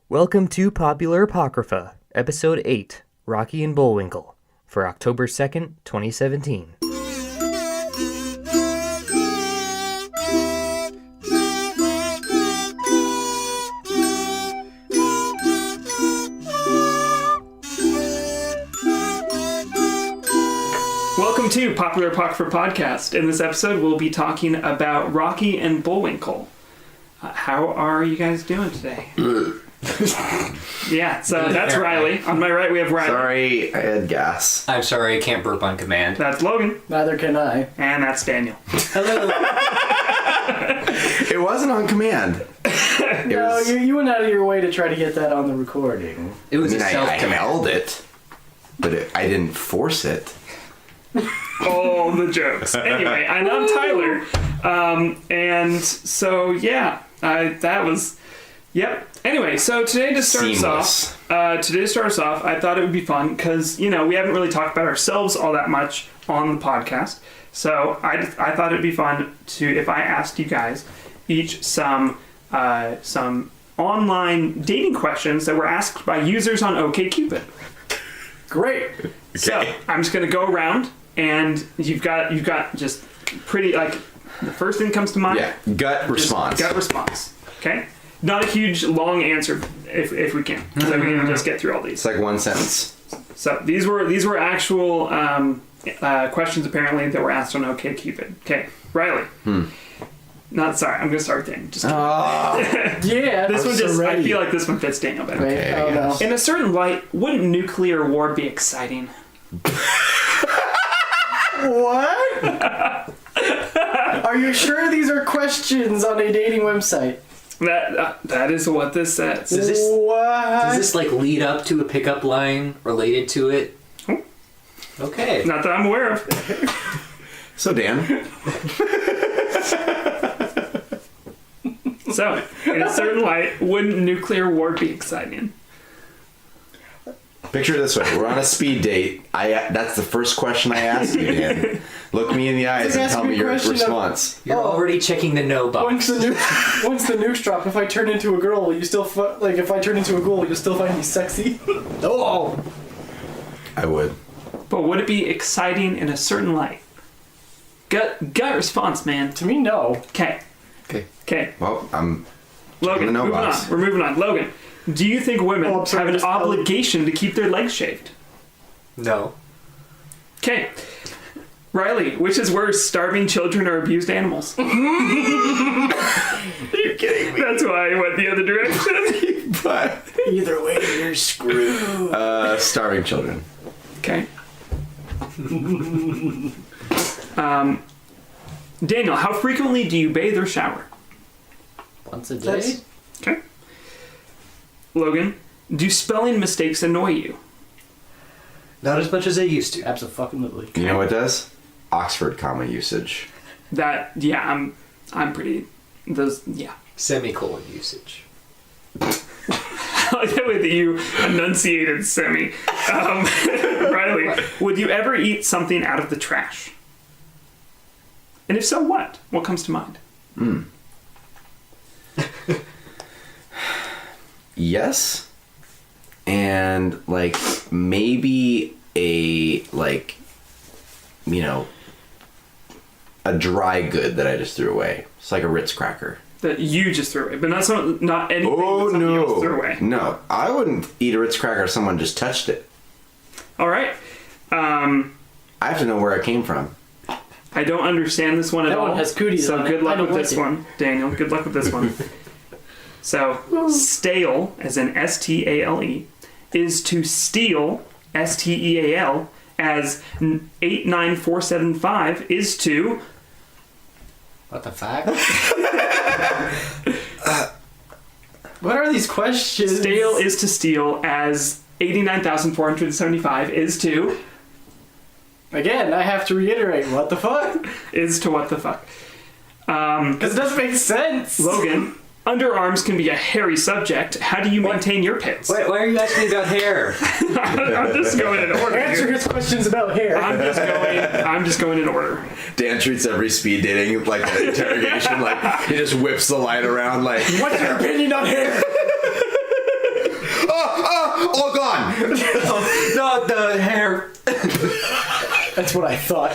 Welcome to Popular Apocrypha, Episode 8, Rocky and Bullwinkle, for October 2nd, 2017. Welcome to Popular Apocrypha Podcast. In this episode, we'll be talking about Rocky and Bullwinkle. How are you guys doing today? Yeah, so that's Riley. On my right, we have Riley. Sorry, I had gas. I'm sorry, I can't burp on command. That's Logan. Neither can I. And that's Daniel. Hello. It wasn't on command. No, you went out of your way to try to get that on the recording. It was I self-command. held it, but I didn't force it. Oh, the jokes. Anyway, and I'm Tyler. And so, yeah, that was... Yep. Anyway, so today to start us off, I thought it would be fun because, you know, we haven't really talked about ourselves all that much on the podcast. So I thought it'd be fun if I asked you guys each some online dating questions that were asked by users on OkCupid. Great. Okay. So I'm just gonna go around, and you've got just pretty, like, the first thing that comes to mind. Yeah, gut response. Gut response. Okay. Not a huge long answer if we can, so we can just get through all these. It's like one sentence. So these were actual questions apparently that were asked on OkCupid. Okay, Riley. Not sorry. I'm gonna start with Daniel. Just kidding. Yeah. This one just. ready. I feel like this one fits Daniel better. Okay, Oh, no. In a certain light, wouldn't nuclear war be exciting? What? Are you sure these are questions on a dating website? That is what this says. Does this What? like lead up to a pickup line related to it? Okay. Not that I'm aware of. So, Dan, So, in a certain light, wouldn't nuclear war be exciting? picture it this way. We're on a speed date. That's the first question I ask you, Dan. Look me in the eyes and ask tell me me a your question of- response. You're already checking the no box. Once the nukes drop, if I turn into a girl, will you still if I turn into a girl, will you still find me sexy? Oh. I would. But would it be exciting in a certain light? Gut response, man. To me, no. Okay. Okay. Well, I'm Logan, the no moving box. on. We're moving on. Logan, do you think women Oh, I'm sorry, have an just- obligation to keep their legs shaved? No. Okay. Riley, which is worse, starving children or abused animals? Are you kidding me? That's why I went the other direction. But Either way, you're screwed. starving children. Okay. Daniel, how frequently do you bathe or shower? Once a day? That's- Okay. Logan, do spelling mistakes annoy you? Not as much as I used to. Absolutely. You know what does? Oxford comma usage. That, yeah, I'm pretty, those, yeah. Semicolon usage. I like the way that you enunciated semi. Riley, would you ever eat something out of the trash? And if so, what? What comes to mind? Yes. And, like, maybe a dry good that I just threw away. It's like a Ritz cracker. That you just threw away, but not anything that somebody else threw away. No, I wouldn't eat a Ritz cracker if someone just touched it. All right. I have to know where it came from. I don't understand this one at That all. one has cooties so on it. good luck I don't with this like it. one, Daniel. Good luck with this one. So, stale, as in S-T-A-L-E, is to steal, S-T-E-A-L, as 89475 is to... What the fuck? What are these questions? Stale is to steal, as 89,475 is to... Again, I have to reiterate, what the fuck? Is to what the fuck. Because it doesn't make sense. Logan, underarms can be a hairy subject. How do you maintain your pits? Why are you asking me about hair? I'm just going in order. Answer here. his questions about hair. I'm just going in order. Dan treats every speed dating like an interrogation. Like, he just whips the light around like, What's your opinion on hair? Not the hair. That's what I thought.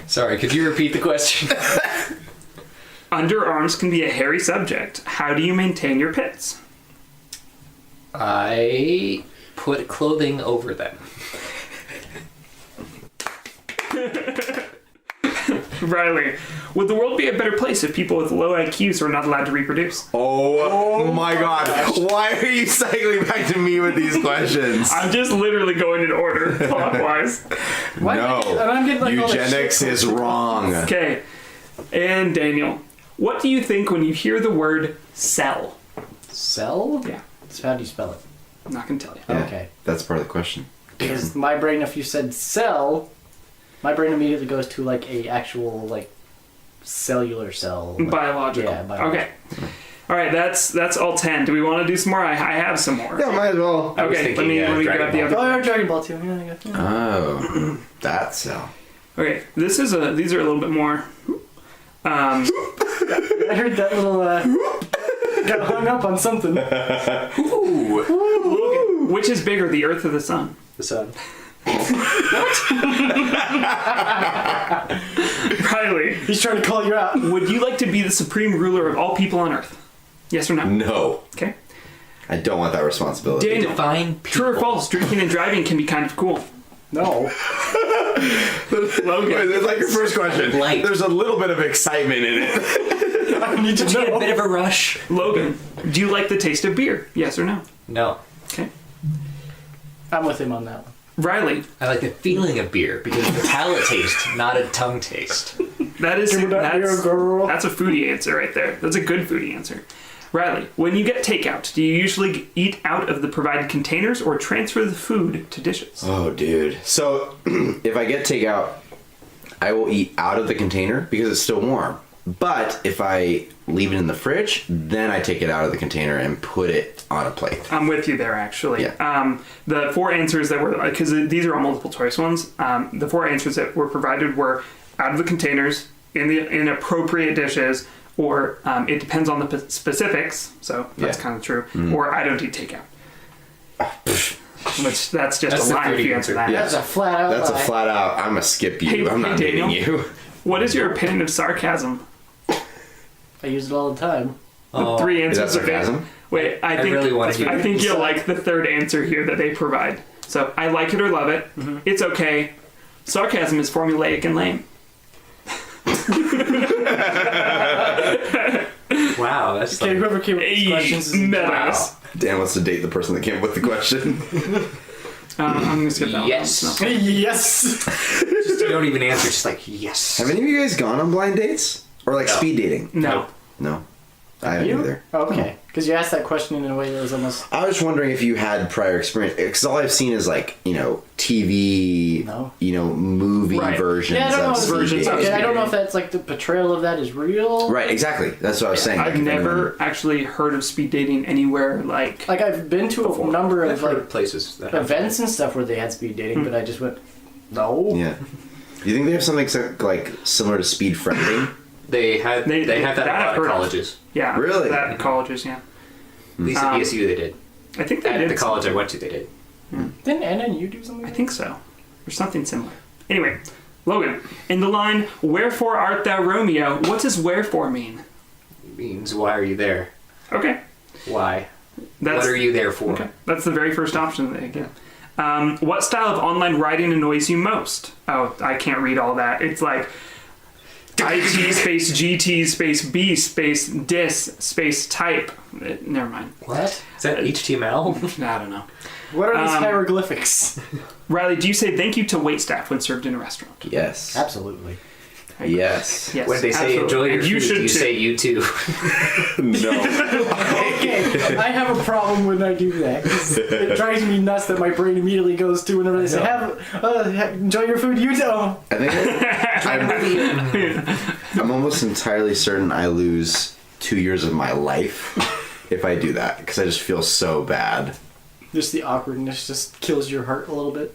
Sorry, could you repeat the question? Underarms can be a hairy subject. How do you maintain your pits? I put clothing over them. Riley, would the world be a better place if people with low IQs were not allowed to reproduce? Oh my god. Why are you cycling back to me with these questions? I'm just literally going in order, clockwise. Why No. and I'm getting like all this Eugenics shit. is wrong. Okay. And Daniel, what do you think when you hear the word cell? Cell? Yeah. So how do you spell it? I'm not going to tell you. Yeah, Okay. That's part of the question. Because my brain, if you said cell, my brain immediately goes to like a actual like cellular cell. Biological. Yeah, biological. Okay. All right, that's all 10. Do we want to do some more? I have some more. Yeah, might as well. I was Okay, thinking, let me Dragon grab the Ball. other. Oh, yeah, Dragon Ball too. Yeah, yeah. Oh, that cell. Okay, these are a little bit more. I heard that little got hung up on something. Logan, which is bigger, the Earth or the Sun? The sun. Riley, He's trying to call you out. would you like to be the supreme ruler of all people on Earth? Yes or no? No. Okay. I don't want that responsibility. Daniel, Define true or people. false? Drinking and driving can be kind of cool. No. Logan, Wait, that's like your first question. Light. There's a little bit of excitement in it. I need to Did you get a know. bit of a rush? Logan, do you like the taste of beer? Yes or no? No. Okay. I'm with him on that one. Riley, I like the feeling of beer because it's a palate taste, not a tongue taste. that is Give me that beer, girl. that's a foodie answer right there. That's a good foodie answer. Riley, when you get takeout, do you usually eat out of the provided containers or transfer the food to dishes? Oh, dude. So, if I get takeout, I will eat out of the container because it's still warm. But if I leave it in the fridge, then I take it out of the container and put it on a plate. I'm with you there, actually. Yeah. The four answers that were, because these are all multiple choice ones, the four answers that were provided were out of the containers, in appropriate dishes, or it depends on the specifics, so that's Yeah. kind of true, or I don't eat takeout. Which, that's just That's a the lie if foodie you answer answer. that. Yeah. That's a flat out That's a lie. flat out, I'm gonna skip you. Hey, I'm not hey, dating Daniel. you. What is your opinion of sarcasm? I use it all the time. Oh, Three Is answers. that sarcasm? Wait, I think really want to hear I it. think you'll like the third answer here that they provide. So, I like it or love it. It's okay. Sarcasm is formulaic and lame. wow, that's Okay, like, whoever came up with these questions is a Meadows. genius. Dan wants to date the person that came up with the question. I'm gonna skip that Yes. one. No. Yes. just, you don't even answer, just like, yes. Have any of you guys gone on blind dates? Or like No. speed dating? No. No. I haven't You? either. Okay. Because you asked that question in a way that was almost. I was wondering if you had prior experience, because all I've seen is like, TV, No. movie Right. versions Yeah, I don't know of if speed versions of dating. Okay, I don't know if that's like the portrayal of that is real. Right, exactly. That's what I was saying. I've Like, if never actually heard of speed dating anywhere like. Like I've been to a number I've of heard like of places that have events and stuff where they had speed dating, but I just went, no. anyone- Yeah. Do you think they have something like similar to speed friending? They have They- that that at a I've lot heard of of. colleges. Yeah. Really? That in colleges, yeah. At least at ESU they did. I think they At did. the college I went to, they did. Didn't Anna and you do something? I Like think so. Or something similar. Anyway, Logan, in the line, "Wherefore art thou Romeo?" What does "wherefore" mean? It means, why are you there? Okay. Why? That's, What are you there for? Okay. That's the very first option that they get. What style of online writing annoys you most? Oh, I can't read all that. It's like IT space GT space B space dis space type. Never mind. What? Is that HTML? I don't know. What are these hieroglyphics? Riley, do you say thank you to waitstaff when served in a restaurant? Yes. Absolutely. Yes. Yes. When they say absolutely. enjoy your And food, you should you too. say you too. No. Okay, I have a problem when I do that. 'Cause it drives me nuts that my brain immediately goes to whenever they say, enjoy your food, you don't. I think I'm almost entirely certain I lose 2 years of my life if I do that, because I just feel so bad. Just the awkwardness just kills your heart a little bit.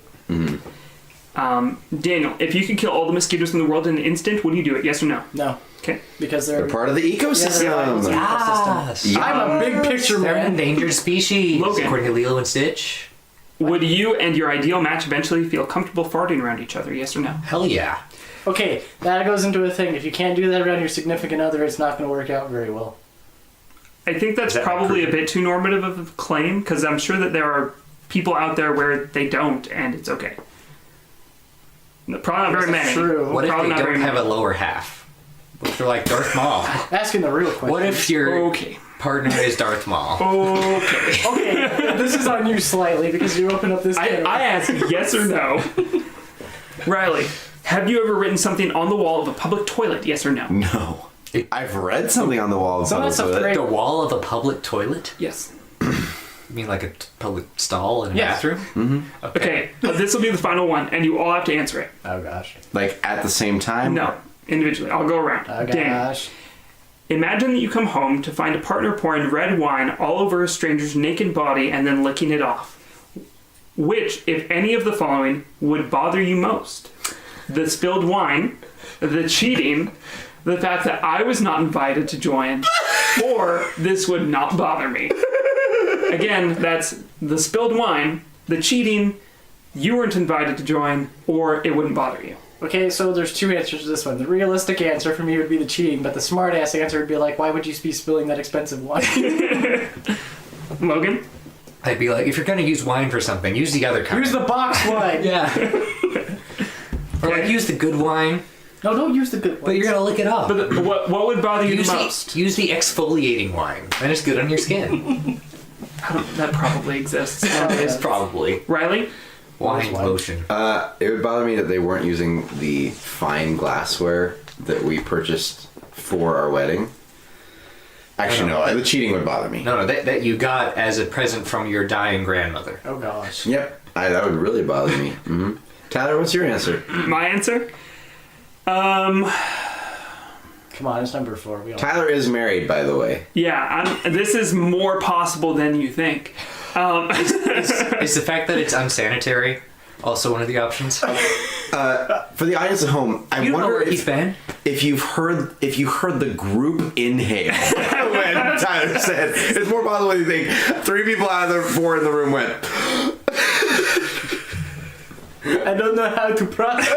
Daniel, if you could kill all the mosquitoes in the world in an instant, would you do it? Yes or no? No, Okay. because they're They're part of the ecosystem. Yes. I'm a big picture They're an man. endangered species, Logan. according to Lilo and Stitch. Would you and your ideal match eventually feel comfortable farting around each other? Yes or no? Hell yeah. Okay, that goes into a thing. If you can't do that around your significant other, it's not going to work out very well. I think that's Is that probably a accurate? bit too normative of a claim, because I'm sure that there are people out there where they don't, and it's okay. No, probably not very That's many. true. What if Probably they not don't very have many. a lower half? What if they're like Darth Maul? Asking the real question. What if your Okay. partner is Darth Maul? Okay. Okay, this is on you slightly because you open up this can. I asked yes or no. Riley, have you ever written something on the wall of a public toilet? Yes or no? No. I've read something on the wall of So public that's a toilet. great- The wall of a public toilet? Yes. You mean like a public stall in a Yeah. bathroom? Mm-hmm. Okay, this will be the final one, and you all have to answer it. Oh gosh. Like at the same time? No, individually. I'll go around. Oh Dan, gosh. imagine that you come home to find a partner pouring red wine all over a stranger's naked body and then licking it off. Which, if any of the following, would bother you most? The spilled wine, the cheating, the fact that I was not invited to join, or this would not bother me. Again, that's the spilled wine, the cheating, you weren't invited to join, or it wouldn't bother you. Okay, so there's two answers to this one. The realistic answer for me would be the cheating, but the smart ass answer would be like, why would you be spilling that expensive wine? Logan? I'd be like, if you're gonna use wine for something, use the other kind. Use the box wine. Yeah. Or like use the good wine, No, don't use the good one. but you're gonna lick it off. But what would bother you use the most? use the exfoliating wine. Then it's good on your skin. That probably exists. It's probably Riley? wine lotion. It would bother me that they weren't using the fine glassware that we purchased for our wedding. Actually, no, the cheating would bother me. No, that you got as a present from your dying grandmother. Oh gosh. Yep, that would really bother me. Hmm. Tyler, what's your answer? My answer? Come on, it's number 4. We all... Tyler is married, by the way. Yeah, this is more possible than you think. Is the fact that it's unsanitary also one of the options? For the audience at home, I You don't know wonder where he's been. if you heard the group inhale when Tyler said it's more possible than you think. 3 people out of the 4 in the room went. I don't know how to process.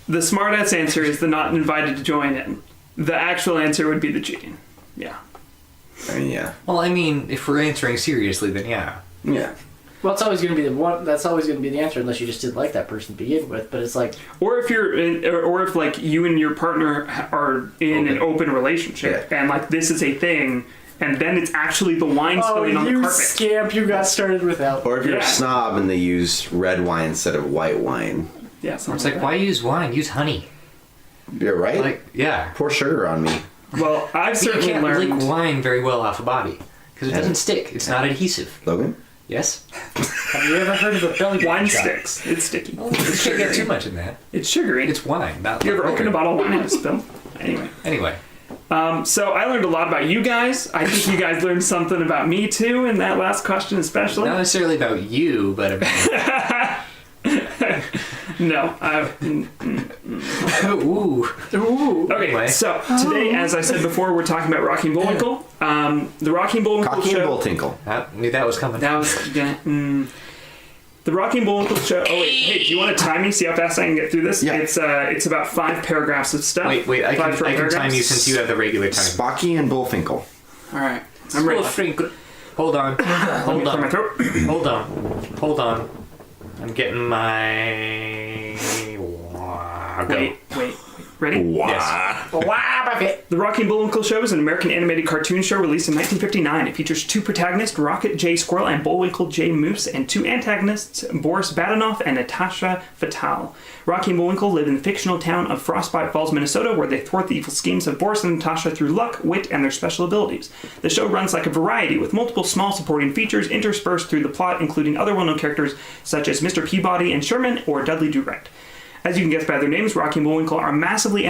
The smartass answer is the not invited to join in. The actual answer would be the cheating. Yeah. I mean, yeah, Well, I mean, if we're answering seriously, then yeah. yeah. Well, it's always going to be the one. That's always going to be the answer, unless you just didn't like that person to begin with. But it's like, Or if or if like you and your partner are in an open relationship, and like this is a thing, and then it's actually the wine oh, spilling on the you carpet. scamp! You got started without. Or if you're Yeah. a snob and they use red wine instead of white wine. Yeah, something It's like, that. why use wine? Use honey. You're right. Like, yeah. Pour sugar on me. Well, I've You certainly can't learned. lick wine very well off a body because it doesn't stick. It's not adhesive. Logan? Yes. Have you ever heard of a belly button Wine shot? sticks. It's sticky. You can't get too much in that. It's sugary. It's wine, not. You ever liquor. opened a bottle of wine and had a spill? Anyway. Anyway, So I learned a lot about you guys. I think you guys learned something about me too in that last question especially. not necessarily about you, but about. No. Ooh. Ooh. Okay, Anyway. so today, as I said before, we're talking about Rocky and Bullwinkle. The Rocky and Bullwinkle Cocky and show. Bull Tinkle. I knew that was coming. That was the Rocky and Bullwinkle show. Oh wait, hey, do you want to time me? See how fast I can get through this? Yeah. It's about 5 paragraphs of stuff. Wait, I can 5 short time you paragraphs. since you have the regular time. Spocky and Bullfinkle. All right, I'm ready. Hold on. Let me Hold clear my on. throat. Hold on. I'm getting my. Go. Wait. Ready? Yes. The Rocky and Bullwinkle Show is an American animated cartoon show released in 1959. It features 2 protagonists, Rocket J. Squirrel and Bullwinkle J. Moose, and 2 antagonists, Boris Badenoff and Natasha Fatale. Rocky and Bullwinkle live in the fictional town of Frostbite Falls, Minnesota, where they thwart the evil schemes of Boris and Natasha through luck, wit, and their special abilities. The show runs like a variety, with multiple small supporting features interspersed through the plot, including other well-known characters such as Mr. Peabody and Sherman or Dudley Do-Right. As you can guess by their names, Rocky and Bullwinkle are massively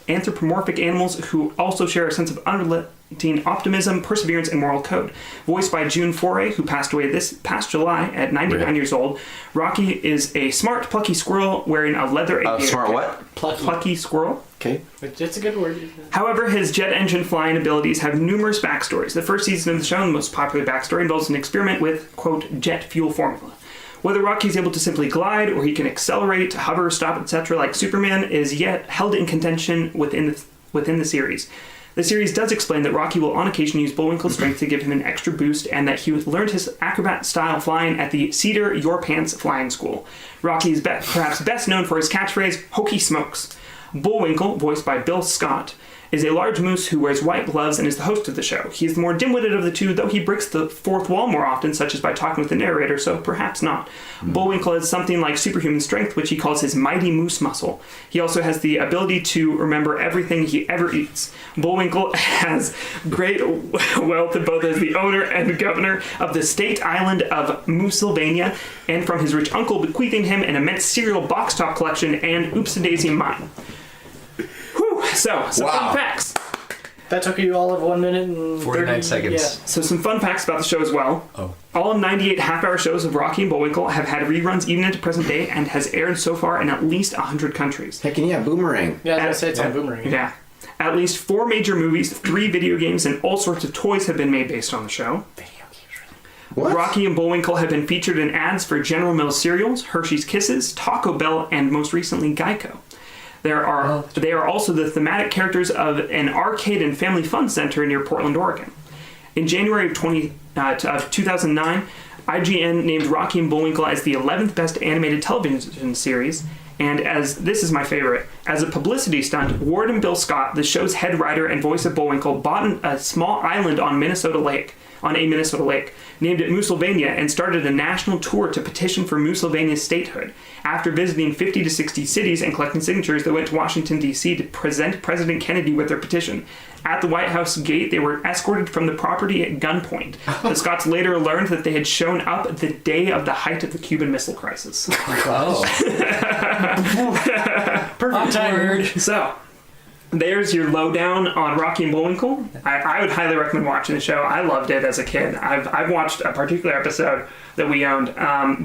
anthropomorphic animals who also share a sense of unrelenting optimism, perseverance, and moral code. Voiced by June Foray, who passed away this past July at 99 years old, Rocky is a smart, plucky squirrel wearing a leather aviator Smart cap. what? Plucky squirrel. Okay. It's a good word. However, his jet engine flying abilities have numerous backstories. The first season of the show, the most popular backstory, involves an experiment with, quote, jet fuel formula. Whether Rocky's able to simply glide, or he can accelerate, hover, stop, etc. like Superman, is yet held in contention within the series. The series does explain that Rocky will on occasion use Bullwinkle's strength to give him an extra boost, and that he learned his acrobat-style flying at the Cedar Your Pants Flying School. Rocky is perhaps best known for his catchphrase, "Hokey Smokes." Bullwinkle, voiced by Bill Scott, is a large moose who wears white gloves and is the host of the show. He is the more dim-witted of the two, though he breaks the fourth wall more often, such as by talking with the narrator, so perhaps not. Bullwinkle has something like superhuman strength, which he calls his mighty moose muscle. He also has the ability to remember everything he ever eats. Bullwinkle has great wealth both as the owner and governor of the state island of Moosylvania, and from his rich uncle bequeathing him an immense cereal box top collection and Oopsie-daisy mine. So, some fun facts. That took you all of 1 minute and 49 seconds. Yeah. So some fun facts about the show as well. Oh. All 98 half-hour shows of Rocky and Bullwinkle have had reruns even into present day and has aired so far in at least 100 countries. Heck yeah, Boomerang. Yeah, I was gonna say it's on Boomerang. Yeah. At least 4 major movies, 3 video games, and all sorts of toys have been made based on the show. What? Rocky and Bullwinkle have been featured in ads for General Mills cereals, Hershey's Kisses, Taco Bell, and most recently Geico. They are also the thematic characters of an arcade and family fun center near Portland, Oregon. In January of 2009, IGN named Rocky and Bullwinkle as the 11th best animated television series, and as this is my favorite, as a publicity stunt, Ward and Bill Scott, the show's head writer and voice of Bullwinkle, bought a small island on a Minnesota lake, named it Moosylvania, and started a national tour to petition for Moosylvania's statehood. After visiting 50 to 60 cities and collecting signatures, they went to Washington, D.C. to present President Kennedy with their petition. At the White House gate, they were escorted from the property at gunpoint. The Scots later learned that they had shown up the day of the height of the Cuban Missile Crisis. Oh. Perfect timing. So, there's your lowdown on Rocky and Bullwinkle. I would highly recommend watching the show. I loved it as a kid. I've watched a particular episode that we owned,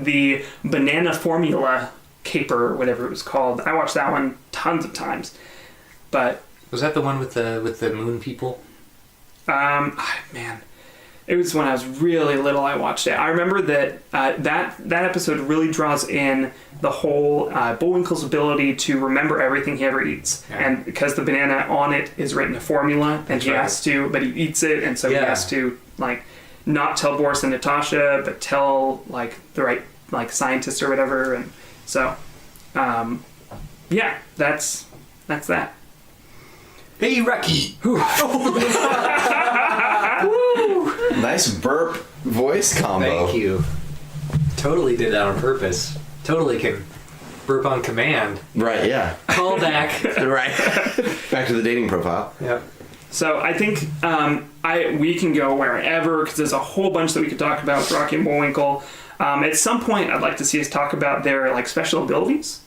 the Banana Formula Caper, or whatever it was called. I watched that one tons of times. But Was that the one with the moon people? man, it was when I was really little. I watched it. I remember that that episode really draws in the whole Bullwinkle's ability to remember everything he ever eats, Yeah. and because the banana on it is written a formula, and That's he right. has to, but he eats it, and so he Yeah. has to like not tell Boris and Natasha, but tell like the right like scientist or whatever, and so yeah, that's that. Hey, Rocky! Nice burp voice combo. Thank you. Totally did that on purpose. Totally can burp on command. Right, yeah. Call back. Right. Back to the dating profile. Yep. So I think we can go wherever, because there's a whole bunch that we could talk about with Rocky and Bullwinkle. At some point, I'd like to see us talk about their like special abilities,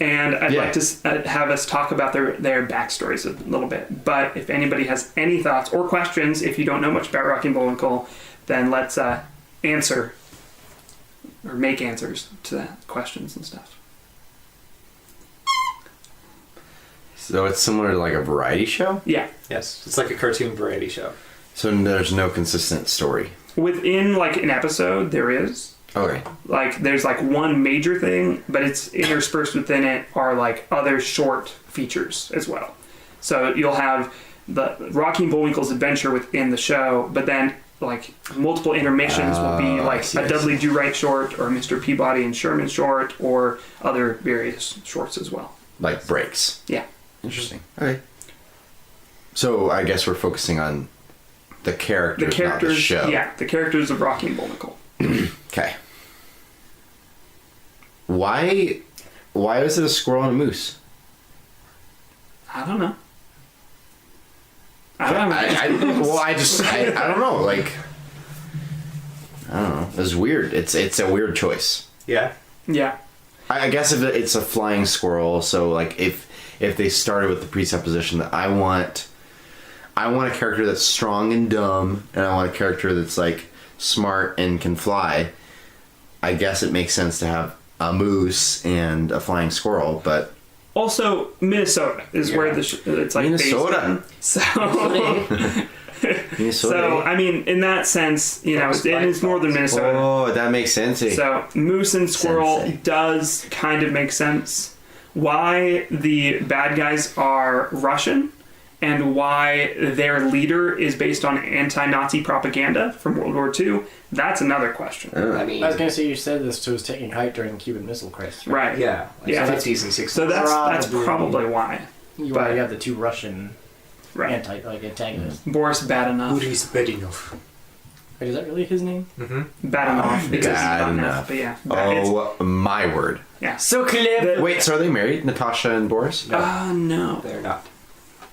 and I'd like to have us talk about their backstories a little bit. But if anybody has any thoughts or questions, if you don't know much about Rocky and Bullwinkle, then let's answer or make answers to that questions and stuff. So it's similar to like a variety show? Yeah. Yes. It's like a cartoon variety show. So there's no consistent story. Within like an episode, there is. Okay. Like there's like one major thing, but it's interspersed within it are like other short features as well. So you'll have the Rocky and Bullwinkle's adventure within the show, but then like multiple intermissions will be like a Dudley Do Right short, or Mr. Peabody and Sherman short, or other various shorts as well. Like breaks. Yeah. Interesting. Okay. So I guess we're focusing on the characters, not the show. Yeah, the characters of Rocky and Bullwinkle. Okay. Why was it a squirrel and a moose? I don't know. I don't know. Like, I don't know. It's weird. It's a weird choice. Yeah. Yeah. I guess if it's a flying squirrel, so like if if they started with the presupposition that I want a character that's strong and dumb, and I want a character that's like smart and can fly, I guess it makes sense to have a moose and a flying squirrel, but Also, Minnesota is where it's like Minnesota. based in. Minnesota. So I mean, in that sense, it's northern Minnesota. Oh, that makes sense. So moose and squirrel Sensei. does kind of make sense. Why the bad guys are Russian and why their leader is based on anti-Nazi propaganda from World War II, that's another question. I mean, I was gonna say you said this was taking height during the Cuban Missile Crisis. Right. yeah, like Yeah. 50s and 60s. So that's Probably. probably why. You But- have the two Russian Right. antagonists. Boris Badenov. Boris Bedinov. Wait, is that really his name? Badenov. Because it's not Badenov. enough, but yeah. It's- Oh my word! yeah. So clever. Wait, so are they married, Natasha and Boris? No. They're not.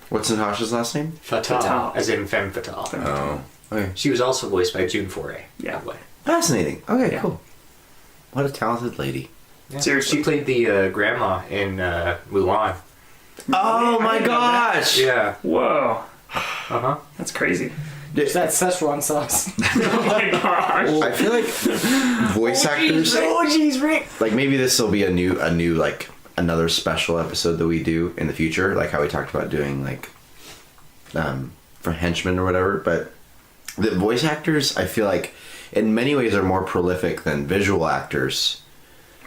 What's Natasha's last name? Fatale, Fatale. as in femme fatale. Oh, okay. She was also voiced by June Foray. Yeah. By the way. Fascinating. Okay, Yeah. cool. What a talented lady. Yeah. Seriously. She played the grandma in Mulan. Oh my gosh! Yeah. Whoa. Uh-huh. That's crazy. It's that Szechuan sauce. Oh my gosh. I feel like voice actors. Oh jeez, Rick. Like maybe this will be a new like another special episode that we do in the future, like how we talked about doing like for henchmen or whatever. But the voice actors, I feel like in many ways are more prolific than visual actors.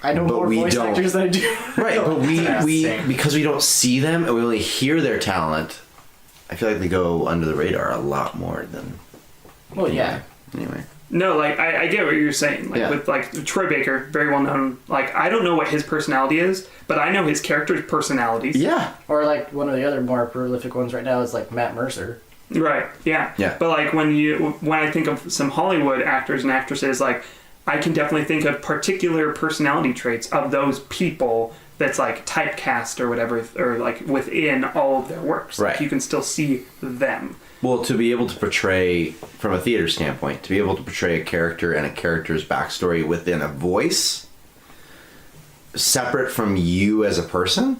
I know But more we voice don't. actors than I do. Right, but we Same. because we don't see them and we only hear their talent. I feel like they go under the radar a lot more than. Well, yeah. Anyway. No, like I get what you're saying. Like Yeah. with like Troy Baker, very well known. Like I don't know what his personality is, but I know his character's personalities. Yeah. Or like one of the other more prolific ones right now is like Matt Mercer. Right. Yeah. Yeah. But like when I think of some Hollywood actors and actresses, like I can definitely think of particular personality traits of those people that's like typecast or whatever, or like within all of their works. Right. Like you can still see them. Well, to be able to portray, from a theater standpoint, to be able to portray a character and a character's backstory within a voice, separate from you as a person,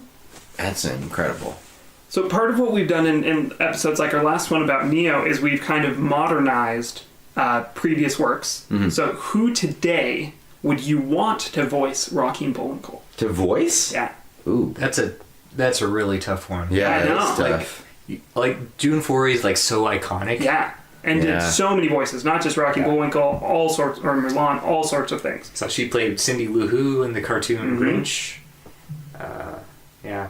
that's incredible. So part of what we've done in episodes like our last one about Neo is we've kind of modernized previous works. Mm-hmm. So who today would you want to voice Rocky and Bullwinkle? To voice? Yeah. Ooh. That's a really tough one. Yeah, I know. it's tough. Like June Foray is like so iconic. Yeah. And Yeah. did so many voices, not just Rocky and Bullwinkle, all sorts, or Mulan, all sorts of things. So she played Cindy Lou Who in the cartoon Grinch. Yeah.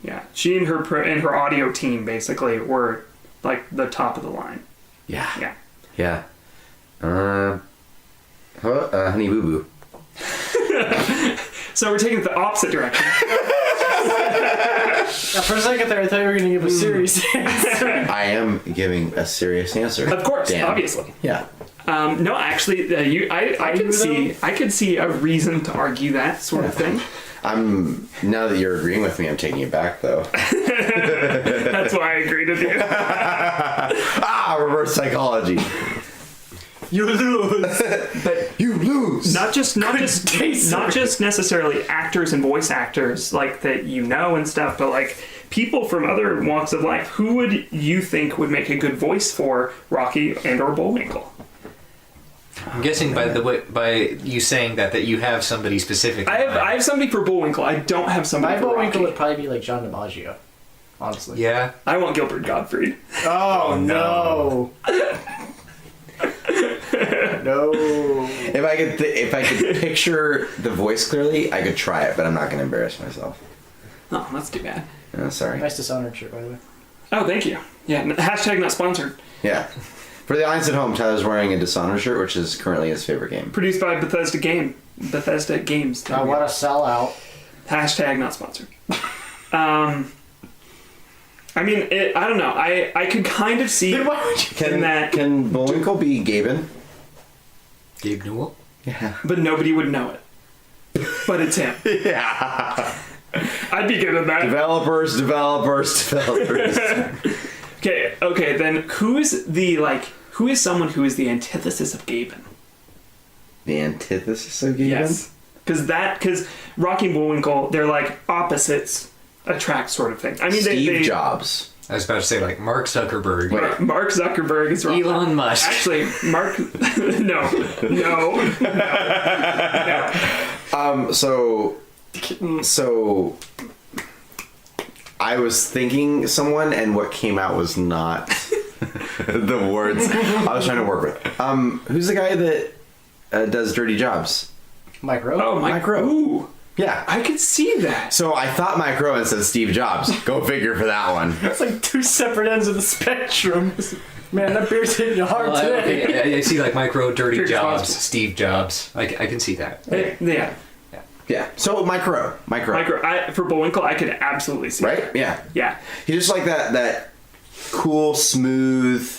Yeah. She and her audio team basically were like the top of the line. Yeah. Yeah. Yeah. Honey Boo Boo. So we're taking it the opposite direction. For a second there, I thought you were going to give a serious answer. I am giving a serious answer. Of course, Damn. obviously. Yeah. No, actually, I could see a reason to argue that sort of thing. Now that you're agreeing with me, I'm taking it back though. That's why I agreed with you. Reverse psychology. You lose. But You lose. not just necessarily actors and voice actors like that and stuff, but like people from other walks of life. Who would you think would make a good voice for Rocky and or Bullwinkle? I'm guessing by you saying that you have somebody specific. I have somebody for Bullwinkle. I don't have somebody My for Bullwinkle Rocky. would probably be like John DiMaggio. Honestly. Yeah. I want Gilbert Gottfried. Oh, no. No. If I could picture the voice clearly, I could try it, but I'm not going to embarrass myself. Oh, that's too bad. Oh, sorry. Nice Dishonored shirt, by the way. Oh, thank you. Yeah, hashtag not sponsored. Yeah. For the audience at home, Tyler's wearing a Dishonored shirt, which is currently his favorite game. Produced by Bethesda Games. I want to sell out. Hashtag not sponsored. I mean, I don't know. I could kind of see Then why would you? Can Bullwinkle be Gaben? Gabe Newell. Yeah. but nobody would know it. But it's him. Yeah. I'd be good at that. Developers. Okay, then who is someone who is the antithesis of Gaben? The antithesis of Gaben? Yes. Because Rocky and Bullwinkle, they're like opposites attract sort of thing. I mean, Steve Jobs. I was about to say like Mark Zuckerberg. Mark Zuckerberg is wrong. Elon Musk. Actually, Mark. No. So I was thinking someone, and what came out was not the words I was trying to work with. Who's the guy that does dirty jobs? Micro. Oh, Micro. Ooh, Yeah. I could see that. So I thought Micro and said Steve Jobs. Go figure for that one. It's like two separate ends of the spectrum. Man, that beer's hitting you hard Well, today. okay, I see like Micro Dirty Dirty Jobs, Jobs. Steve Jobs. I can see that. Yeah. Yeah. So Micro. For Bullwinkle, I could absolutely see Right? that. Yeah. Yeah. He's just like that cool, smooth.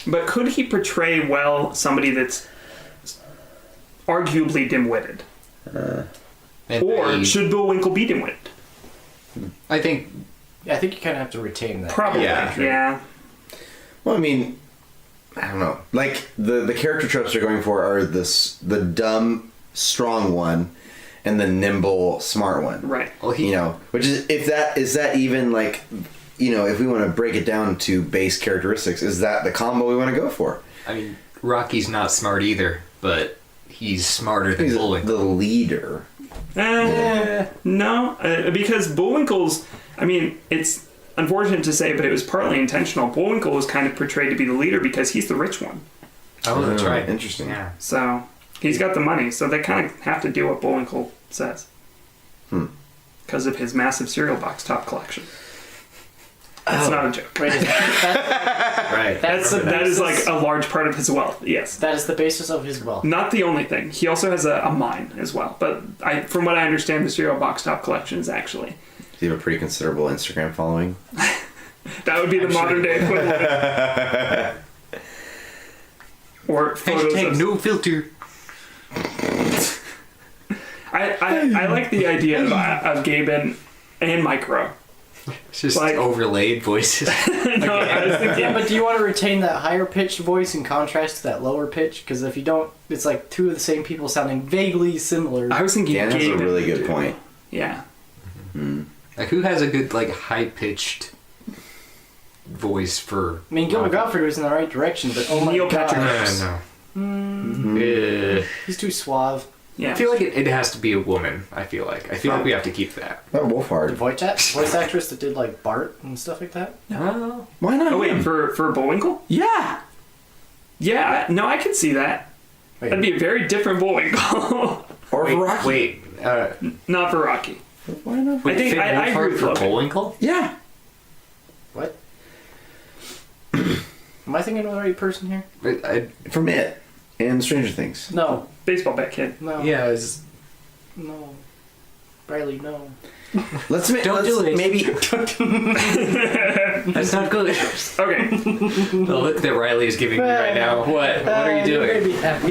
But could he portray well somebody that's arguably dim-witted? And Or should Bullwinkle be dim-witted? I think Yeah, I think you kind of have to retain that. Probably. Yeah. Yeah. Well, I mean, I don't know. Like the character tropes they're going for are the dumb, strong one, and the nimble, smart one. Right. well, Which is is that even like, if we want to break it down to base characteristics, is that the combo we want to go for? I mean, Rocky's not smart either, but he's smarter than He's Bullwinkle. the leader. No, because Bullwinkle's, I mean, it's unfortunate to say, but it was partly intentional. Bullwinkle was kind of portrayed to be the leader because he's the rich one. Oh, that's right. Interesting. Yeah. So he's got the money, so they kind of have to do what Bullwinkle says. Because of his massive cereal box top collection. That's not a joke. Wait, Right. That is like a large part of his wealth, yes. that is the basis of his wealth. Not the only thing. He also has a mine as well. But from what I understand, the cereal box top collection is actually... Do you have a pretty considerable Instagram following? That would be the modern day equivalent. Or photos Hashtag of... no filter. I like the idea of Gabe and Micro. It's just Like- overlaid voices. No, I was thinking... Yeah, but do you want to retain that higher pitched voice in contrast to that lower pitch? Because if you don't, it's like two of the same people sounding vaguely similar. I was thinking Dan has Gabe a and- really good point. Yeah. Like, who has a good, like, high-pitched voice for... I mean, Gilbert Gottfried was in the right direction, but oh my Neil god, Patrick no. he's too suave. Yeah. I feel like it has to be a woman, I feel like. I feel like we have to keep that. Not The Wolfhard. voice actress that did like Bart and stuff like that. No. Why not? Oh, wait, him? for Bullwinkle? Yeah. Yeah, no, I could see that. Wait. That'd be a very different Bullwinkle. Or for Rocky. Wait. Not for Rocky. Why not? I think I agree with for Logan. Bullwinkle? Yeah. What? Am I thinking of the right person here? From It and Stranger Things. No, Baseball bat kid. no, Yeah, it's... no. Riley, no. Let's Don't do it. maybe. That's not good. Okay, The look that Riley is giving me right now. What? What are you You're gonna doing? be happy.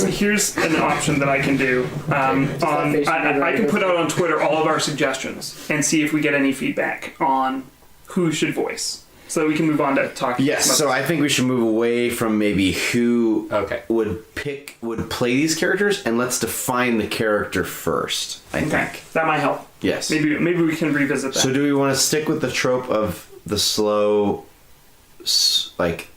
here's an option that I can do. I can put out on Twitter all of our suggestions and see if we get any feedback on who should voice, so that we can move on to talk. Yes. So I think we should move away from maybe who Okay. would play these characters, and let's define the character first. I Okay, think. that might help. Yes. Maybe we can revisit that. So do we want to stick with the trope of the slow, like,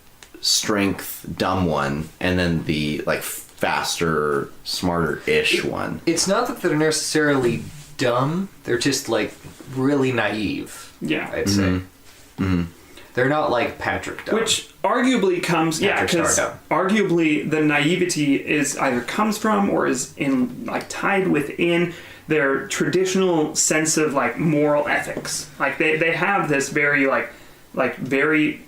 strength dumb one, and then the like faster, smarter-ish one? It's not that they're necessarily dumb. They're just, like, really naive, Yeah. I'd say. They're not like Patrick dumb. Which arguably comes, Patrick because Star dumb. arguably the naivety is either comes from or is in like tied within their traditional sense of like moral ethics. Like they have this very very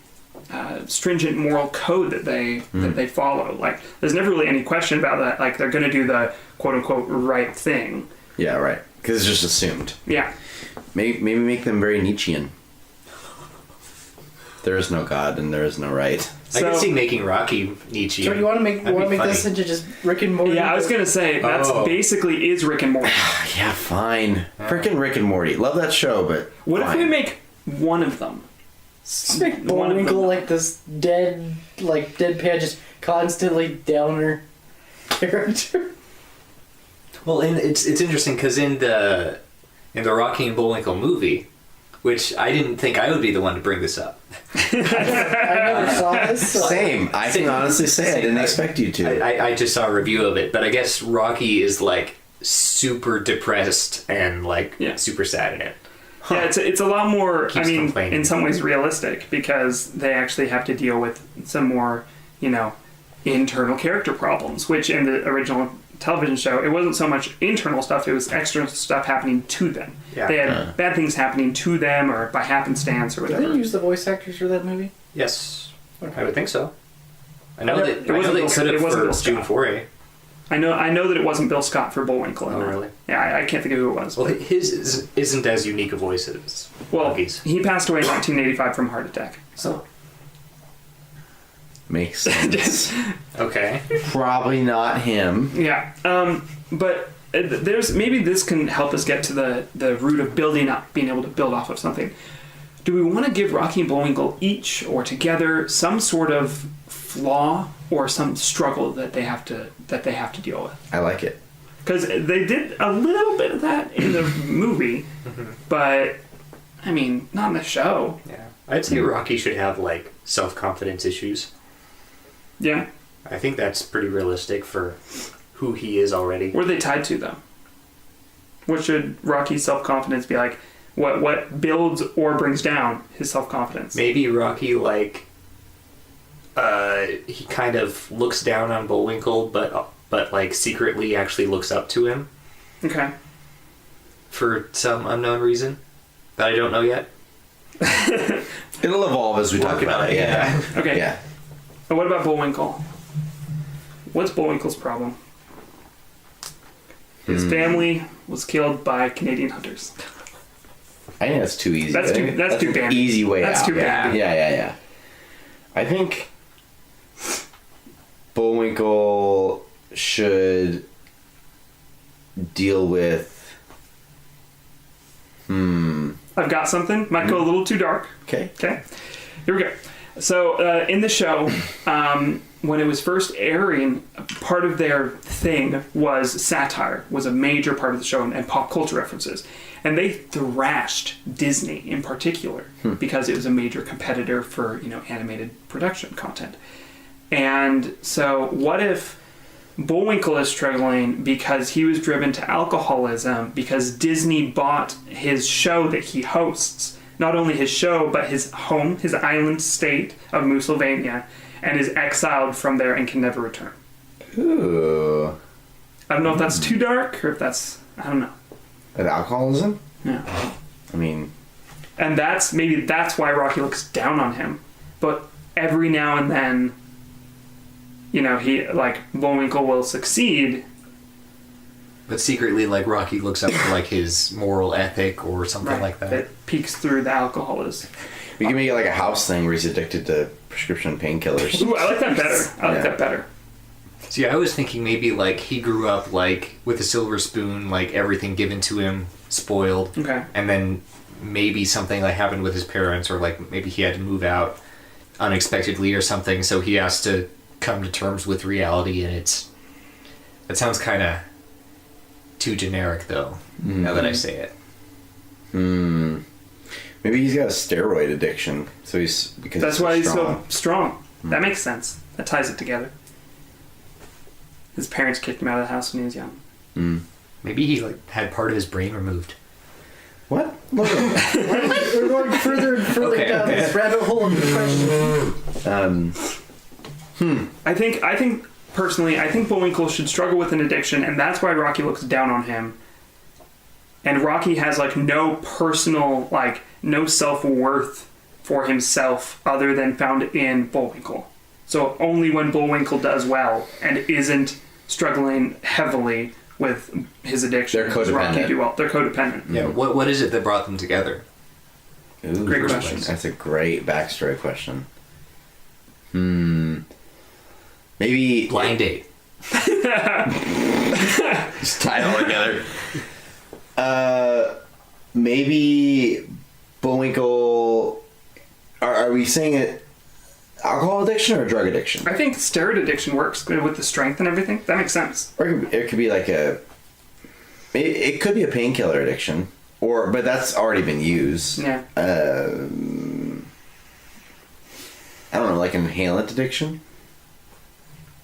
stringent moral code that they follow. Like there's never really any question about that. Like they're going to do the quote unquote right thing. Yeah, right. Because it's just assumed. Yeah. Maybe make them very Nietzschean. There is no God and there is no right. I can So- see making Rocky Nietzsche. So you want to make That'd be this funny. into just Rick and Morty? Yeah, I was gonna say that's Oh. basically is Rick and Morty. Yeah, fine. Frickin' Rick and Morty. Love that show, but What if fine. we make one of them? Make One of Bullwinkle them. like this deadpan, just constantly downer character. Well, and it's interesting because in the Rocky and Bullwinkle movie, which I didn't think I would be the one to bring this up. I never saw this. So. Same. I can honestly say I didn't expect you to. I just saw a review of it, but I guess Rocky is like super depressed and like super sad in it. Yeah, it's a lot more, Keeps complaining. in some ways realistic, because they actually have to deal with some more, internal character problems, which in the original television show, it wasn't so much internal stuff, it was external stuff happening to them. Yeah. They had bad things happening to them or by happenstance or Did whatever. they use the voice actors for that movie? Yes, I would think so. I know It they wasn't could have Bill for Scott. June Foray. I know that it wasn't Bill Scott for Bullwinkle. in Oh, that. really? Yeah, I can't think of who it was. Well, his isn't as unique a voice as Rocky's. He passed away in 1985 from a heart attack. So Makes sense. Okay. Probably not him. yeah, but there's maybe this can help us get to the root of building up, being able to build off of something. Do we want to give Rocky and Bullwinkle each or together some sort of flaw or some struggle that they have to deal with? I like it. Because they did a little bit of that in the movie, but I mean, not in the show. Yeah. I'd say Rocky should have like self-confidence issues. Yeah, I think that's pretty realistic for who he is already. where are they tied to though? What should Rocky's self-confidence be like? What builds or brings down his self-confidence? Maybe Rocky like he kind of looks down on Bullwinkle, but like secretly actually looks up to him Okay. for some unknown reason that I don't know yet. It'll evolve as we talk Working about on it. it, Yeah. Okay. Yeah. And what about Bullwinkle? What's Bullwinkle's problem? His family was killed by Canadian hunters. I think that's too easy. That's I too- think that's too an bambi. easy way That's out. too bambi. Yeah. I think Bullwinkle should deal with. I've got something. Might go a little too dark. Okay. Okay. Here we go. So in the show, when it was first airing, part of their thing was satire, was a major part of the show, and pop culture references. And they thrashed Disney in particular because it was a major competitor for animated production content. And so what if Bullwinkle is struggling because he was driven to alcoholism because Disney bought his show that he hosts, not only his show but his home, his island state of Moosylvania, and is exiled from there and can never return. Ooh. I don't know if that's too dark or if that's, I don't know. With alcoholism? Yeah. I mean, And that's why Rocky looks down on him. But every now and then, he Bullwinkle will succeed. But secretly, like Rocky looks up to like his moral ethic or something like that. That peeks through the alcoholism. we can make it like a house thing where he's addicted to prescription painkillers. Ooh, I like that better. I like that better. See, I was thinking maybe like he grew up like with a silver spoon, like everything given to him, spoiled. Okay. And then maybe something like happened with his parents, or like maybe he had to move out unexpectedly or something, so he has to come to terms with reality, and it sounds kind of too generic though, now that I say it. Maybe he's got a steroid addiction, so That's why he's so strong. That makes sense. That ties it together. His parents kicked him out of the house when he was young. Maybe he like had part of his brain removed. What? Look at We're going further and further Okay, down okay. this rabbit hole of depression. I think personally, I think Bullwinkle should struggle with an addiction, and that's why Rocky looks down on him. And Rocky has no personal, no self-worth for himself other than found in Bullwinkle. So only when Bullwinkle does well and isn't struggling heavily with his addiction They're does Rocky codependent. do well. They're codependent. Yeah. What is it that brought them together? Ooh, Great first question. place. That's a great backstory question. Maybe Blind date. just tie it all together. Maybe Bullwinkle. Are we saying it? Alcohol addiction or drug addiction? I think steroid addiction works good with the strength and everything. That makes sense. Or it could be like a. It could be a painkiller addiction. But that's already been used. Yeah. I don't know, like an inhalant addiction?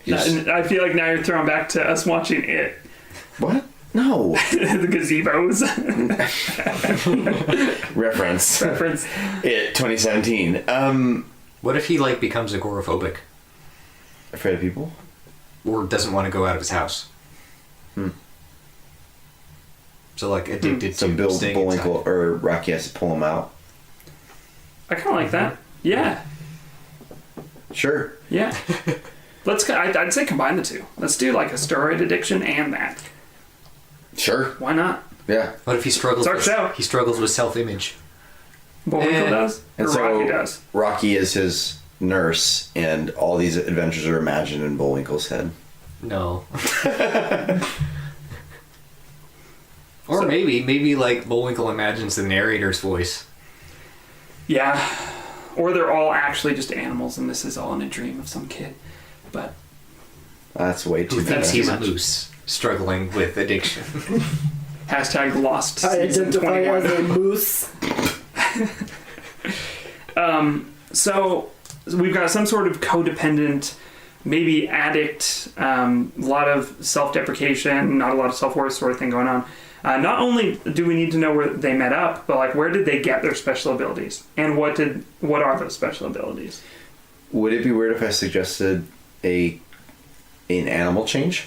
I feel like now you're throwing back to us watching it. What? No. The gazebos. Reference. It 2017. What if he like becomes agoraphobic Afraid of people? or doesn't want to go out of his house? So like addicted So to Bill staying Bullwinkle inside. or Rocky has to pull him out. I kind of like that. Yeah. Sure. Yeah. I'd say combine the two. Let's do like a steroid addiction and that. Sure. Why not? Yeah. What if he struggles? Starts out. He struggles with self-image. Bullwinkle does? Or And so Rocky does? Rocky is his nurse, and all these adventures are imagined in Bullwinkle's head. No. Or maybe like Bullwinkle imagines the narrator's voice. Yeah. Or they're all actually just animals and this is all in a dream of some kid. But That's way too Who thinks bad. he's a much. moose struggling with addiction? hashtag lost I season identify 21. as a moose. So we've got some sort of codependent, maybe addict, a lot of self-deprecation, not a lot of self-worth sort of thing going on. Not only do we need to know where they met up, but like where did they get their special abilities, and what are those special abilities? Would it be weird if I suggested an animal change?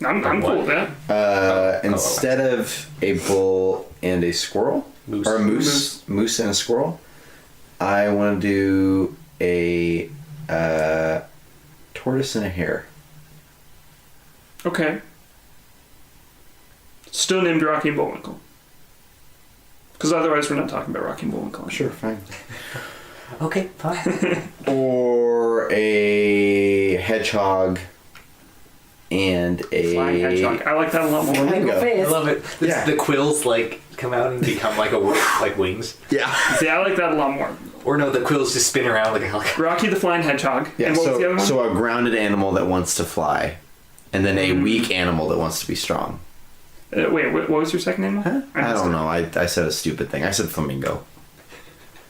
I'm cool with that. Instead of a bull and a squirrel, Moose. or a moose and a squirrel, I want to do a tortoise and a hare. Okay. Still named Rocky and Bullwinkle. Because otherwise we're not talking about Rocky and Bullwinkle. Sure, fine. Okay, fine. Or a hedgehog and a Flying hedgehog. I like that a lot more. Flamingo. I love it. Yeah. The quills like come out and become like like wings. Yeah. See, I like that a lot more. Or no, the quills just spin around like a helicopter. Rocky the Flying Hedgehog. Yeah. And what was the other one? So a grounded animal that wants to fly, and then a weak animal that wants to be strong. Wait, what was your second animal? Huh? I missed don't it. know. I said a stupid thing. I said flamingo.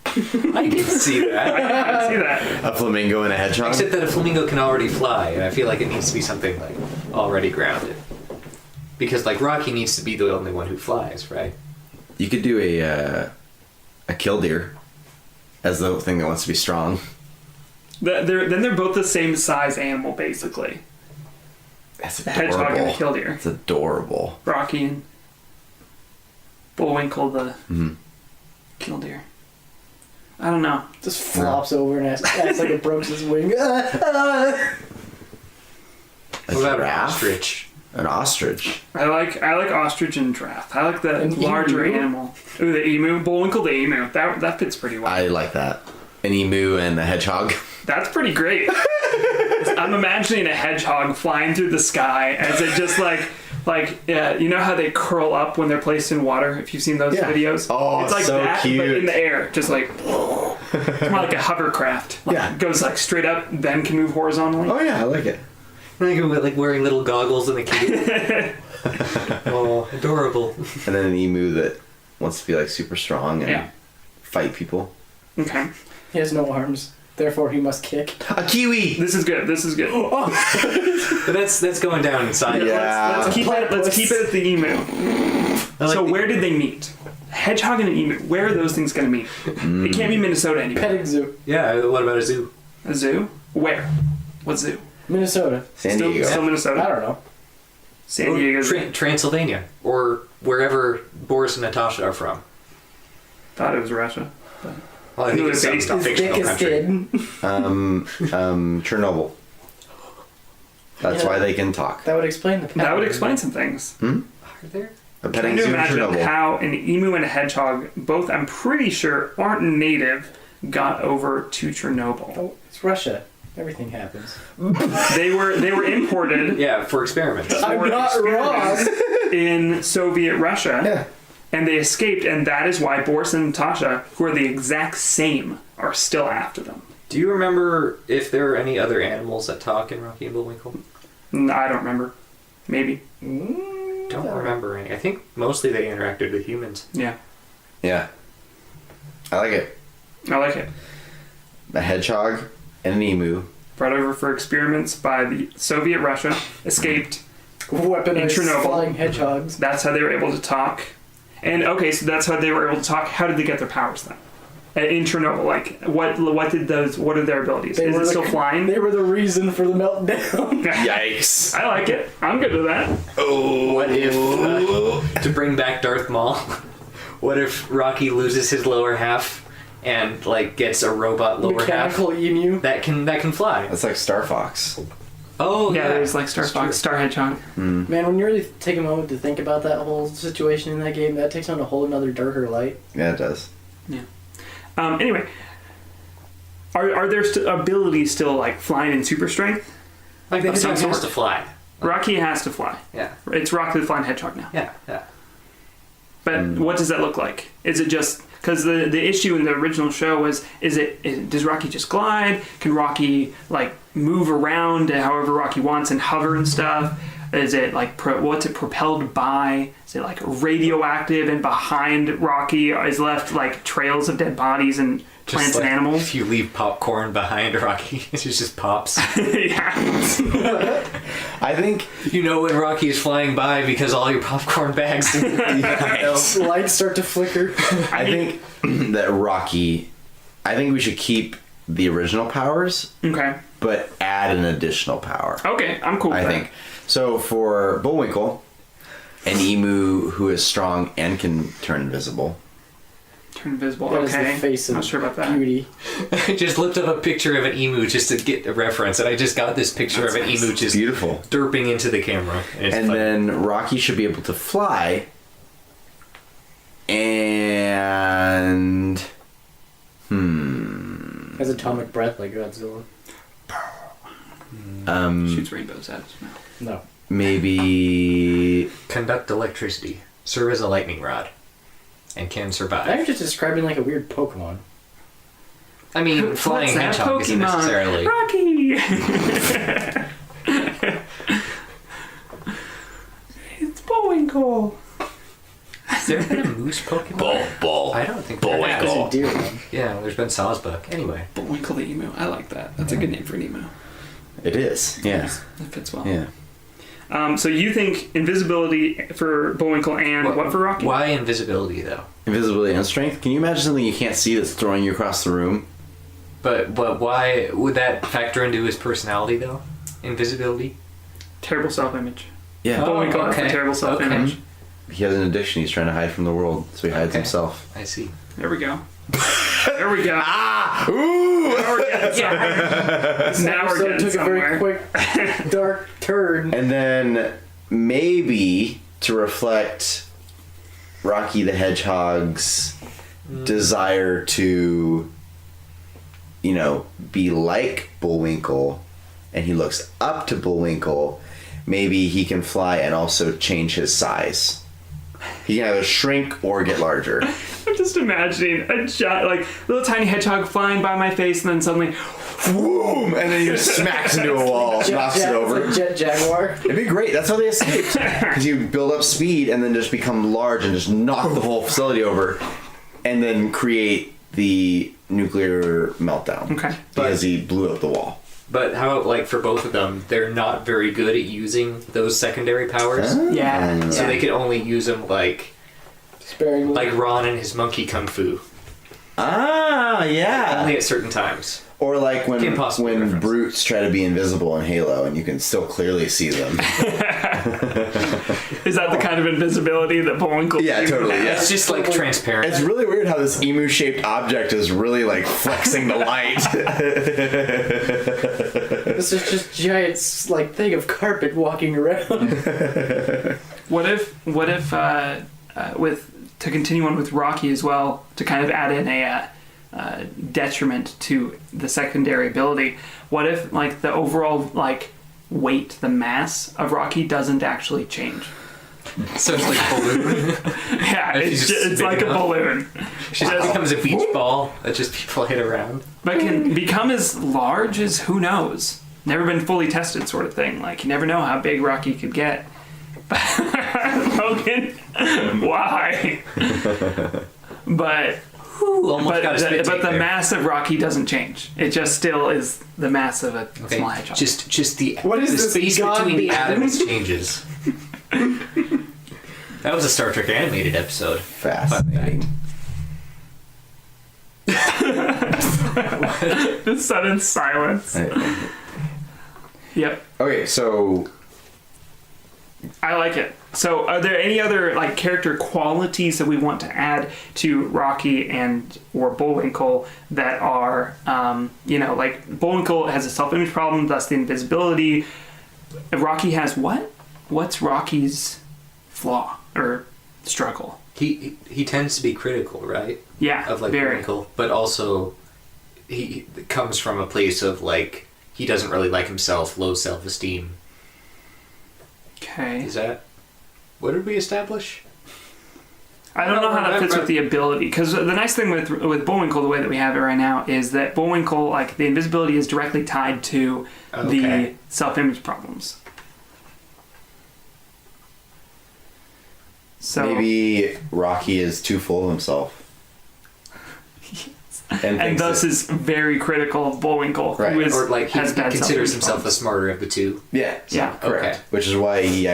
I didn't see that. I see that. A flamingo and a hedgehog. Except that a flamingo can already fly, and I feel like it needs to be something like already grounded. Because like Rocky needs to be the only one who flies, right? You could do a killdeer as the thing that wants to be strong. Then they're both the same size animal, basically. That's The adorable. hedgehog and the killdeer. It's adorable. Rocky and Bullwinkle the killdeer. I don't know. Just flops over and acts like it broke his wing. A What about an giraffe? ostrich? An ostrich. I like ostrich and giraffe. I like the An larger emu? animal. Ooh, the emu. Bullwinkle the emu. That fits pretty well. I like that. An emu and a hedgehog. That's pretty great. I'm imagining a hedgehog flying through the sky as it just you know how they curl up when they're placed in water? If you've seen those Yeah. videos, Oh, it's like so that, but cute. in the air, just like it's more like a hovercraft. Like, Yeah. it goes like straight up, then can move horizontally. Oh yeah, I like it. Like wearing little goggles and a key. Oh, adorable. And then an emu that wants to be like super strong and Yeah. fight people. Okay, He has no arms, therefore he must kick. A kiwi. this is good. This is good. But that's going down inside. Yeah. Let's keep it at the emu. I like So the- where did they meet? Hedgehog and an emu. Where are those things going to meet? It can't be Minnesota anymore. Petting zoo. Yeah, what about a zoo? A zoo? Where? What zoo? Minnesota. San Diego. Still I Minnesota. don't know. San Diego. Transylvania. Or wherever Boris and Natasha are from. Thought it was Russia. Well, I think it's some His His fictional thickest country. kid. Chernobyl. That's Yeah. why they can talk. That would explain the That would explain some things. Are there? A Trying petting to zoo in imagine Chernobyl. how an emu and a hedgehog, both I'm pretty sure aren't native, got over to Chernobyl. Oh, it's Russia. Everything happens. They were imported Yeah, for experiments. I'm not wrong. in Soviet Russia. Yeah. And they escaped, and that is why Boris and Natasha, who are the exact same, are still after them. Do you remember if there are any other animals that talk in Rocky and Bullwinkle? I don't remember. Maybe. don't remember any. I think mostly they interacted with humans. Yeah. Yeah. I like it. I like it. A hedgehog and an emu. Brought over for experiments by the Soviet Russia. Escaped. Weaponized Chernobyl. flying hedgehogs. That's how they were able to talk. And okay, so that's how they were able to talk. How did they get their powers then? In Chernobyl, like what are their abilities? Is it still flying? They were the reason for the meltdown. Yikes. I like it. I'm good with that. Oh. What if, to bring back Darth Maul, what if Rocky loses his lower half and like gets a robot lower Mechanical half emu. that can fly? That's like Star Fox. Oh Yeah, there's like Star Fox, Star Hedgehog. Man, when you really take a moment to think about that whole situation in that game, that takes on a whole another darker light. Yeah, it does. Anyway, are there abilities still like flying in super strength? Like the Of some hedgehog has sort. to fly. Rocky has to fly. Yeah, It's Rocky the Flying Hedgehog now. yeah. But what does that look like? Is it just because the issue in the original show was does Rocky just glide? Can Rocky like move around however Rocky wants and hover and stuff? Is it like what's it propelled by? Is it like radioactive and behind Rocky is left like trails of dead bodies and plants Like, and animals? If you leave popcorn behind Rocky, it just pops. Yeah. I think You know when Rocky is flying by because all your popcorn bags. Lights start to flicker. I think that Rocky. I think we should keep the original powers, Okay. but add an additional power. Okay, I'm cool with I that. think. So for Bullwinkle, an emu who is strong and can turn invisible. Turn invisible. That is Okay. the face of Not sure about that. beauty. I just looked up a picture of an emu just to get a reference, and I just got this picture of an emu just Beautiful. derping into the camera. It's And funny. then Rocky should be able to fly. And Has atomic breath like Godzilla. Shoots rainbows at his mouth. No. maybe Conduct electricity. Serve as a lightning rod. And can Now survive. you're just describing like a weird Pokemon. I mean, flying What's that hedgehog isn't Pokemon? necessarily... Rocky! It's Bullwinkle! Has there been a moose Pokemon? Bull. I don't think there Bullwinkle. has. There's a deer one. Yeah, there's been Sawsbuck. Anyway. Bullwinkle the emu. I like that. That's a good name for an emu. It is. Yeah. That fits well. Yeah. So you think invisibility for Bullwinkle and what for Rocky? Why invisibility, though? Invisibility and strength. Can you imagine something you can't see that's throwing you across the room? But why would that factor into his personality, though? Invisibility? Terrible self-image. Yeah. Bullwinkle has a okay. terrible self-image. He has an addiction. He's trying to hide from the world, so he hides Okay. himself. I see. There we go. There we go. Ooh! Now we're getting somewhere. Now we're So it getting took a very somewhere. quick, dark turn. And then maybe to reflect Rocky the Hedgehog's desire to, you know, be like Bullwinkle, and he looks up to Bullwinkle, maybe he can fly and also change his size. He can either shrink or get larger. I'm just imagining a giant, like little tiny hedgehog flying by my face, and then suddenly, Boom! And then he just smacks into a wall, knocks it over. Like Jet Jaguar. It'd be great. That's how they escaped. Because you build up speed and then just become large and just knock the whole facility over, and then create the nuclear meltdown. Okay. Because he blew up the wall. But how, like, for both of them, they're not very good at using those secondary powers. yeah. So they can only use them, like Sparingly. Ron and his monkey kung fu. Ah, yeah. Only at certain times. Or like when Can't possibly reference. brutes try to be invisible in Halo and you can still clearly see them. Is that the kind of invisibility that Bullwinkle? Yeah, totally, yeah. It's just, like, transparent. It's really weird how this emu-shaped object is really like flexing the light. This is just giant, like, thing of carpet walking around. What if with to continue on with Rocky as well, to kind of add in a detriment to the secondary ability? What if like the overall like weight, the mass of Rocky doesn't actually change? So it's like a balloon. Yeah, If you it's, just it's spin like it a up. balloon. It just becomes a beach ball that just people hit around. But can become as large as who knows? Never been fully tested, sort of thing. Like you never know how big Rocky could get. Logan, why? But Almost got a spit but take the there. mass of Rocky doesn't change. It just still is the mass of a Okay, small hedgehog. just the What is the this space god between the being? atoms changes. That was a Star Trek animated episode. Fascinating. The sudden silence. Yep, Okay, so I like it. So, are there any other like character qualities that we want to add to Rocky and or Bullwinkle that are, like Bullwinkle has a self-image problem, thus the invisibility. Rocky has what? What's Rocky's flaw or struggle? He tends to be critical, right? Yeah, Of like very. Bullwinkle, but also he comes from a place of like he doesn't really like himself, low self-esteem. Okay. Is that what did we establish? I don't know how that fits with the ability, because the nice thing with Bullwinkle, the way that we have it right now, is that Bullwinkle, like the invisibility, is directly tied to the Okay. self-image problems. So maybe Rocky is too full of himself. And and thus is very critical of Bullwinkle, Right. who is, Or like he has bad considers self-image himself the problems. smarter of the two. Yeah, Yeah. correct. Okay. Which is why he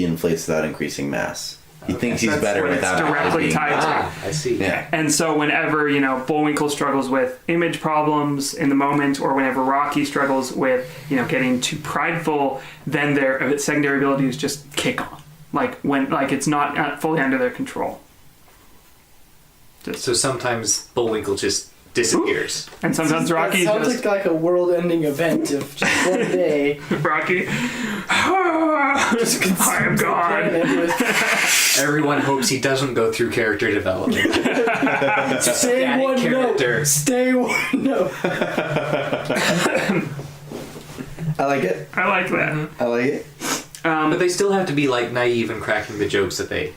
inflates without increasing mass. He thinks he's That's better what it's without directly being- tied to. I see. Yeah. And so whenever, Bullwinkle struggles with image problems in the moment, or whenever Rocky struggles with, getting too prideful, then their secondary abilities just kick on. Like when, it's not fully under their control. So sometimes Bullwinkle just disappears. And sometimes Rocky That sounds just, like a world-ending event of just one day. Rocky, I am gone. Planet with Everyone hopes he doesn't go through character development. stay static one character. note. Stay one note. I like it. I like that. I like it. But they still have to be like naive and cracking the jokes that they.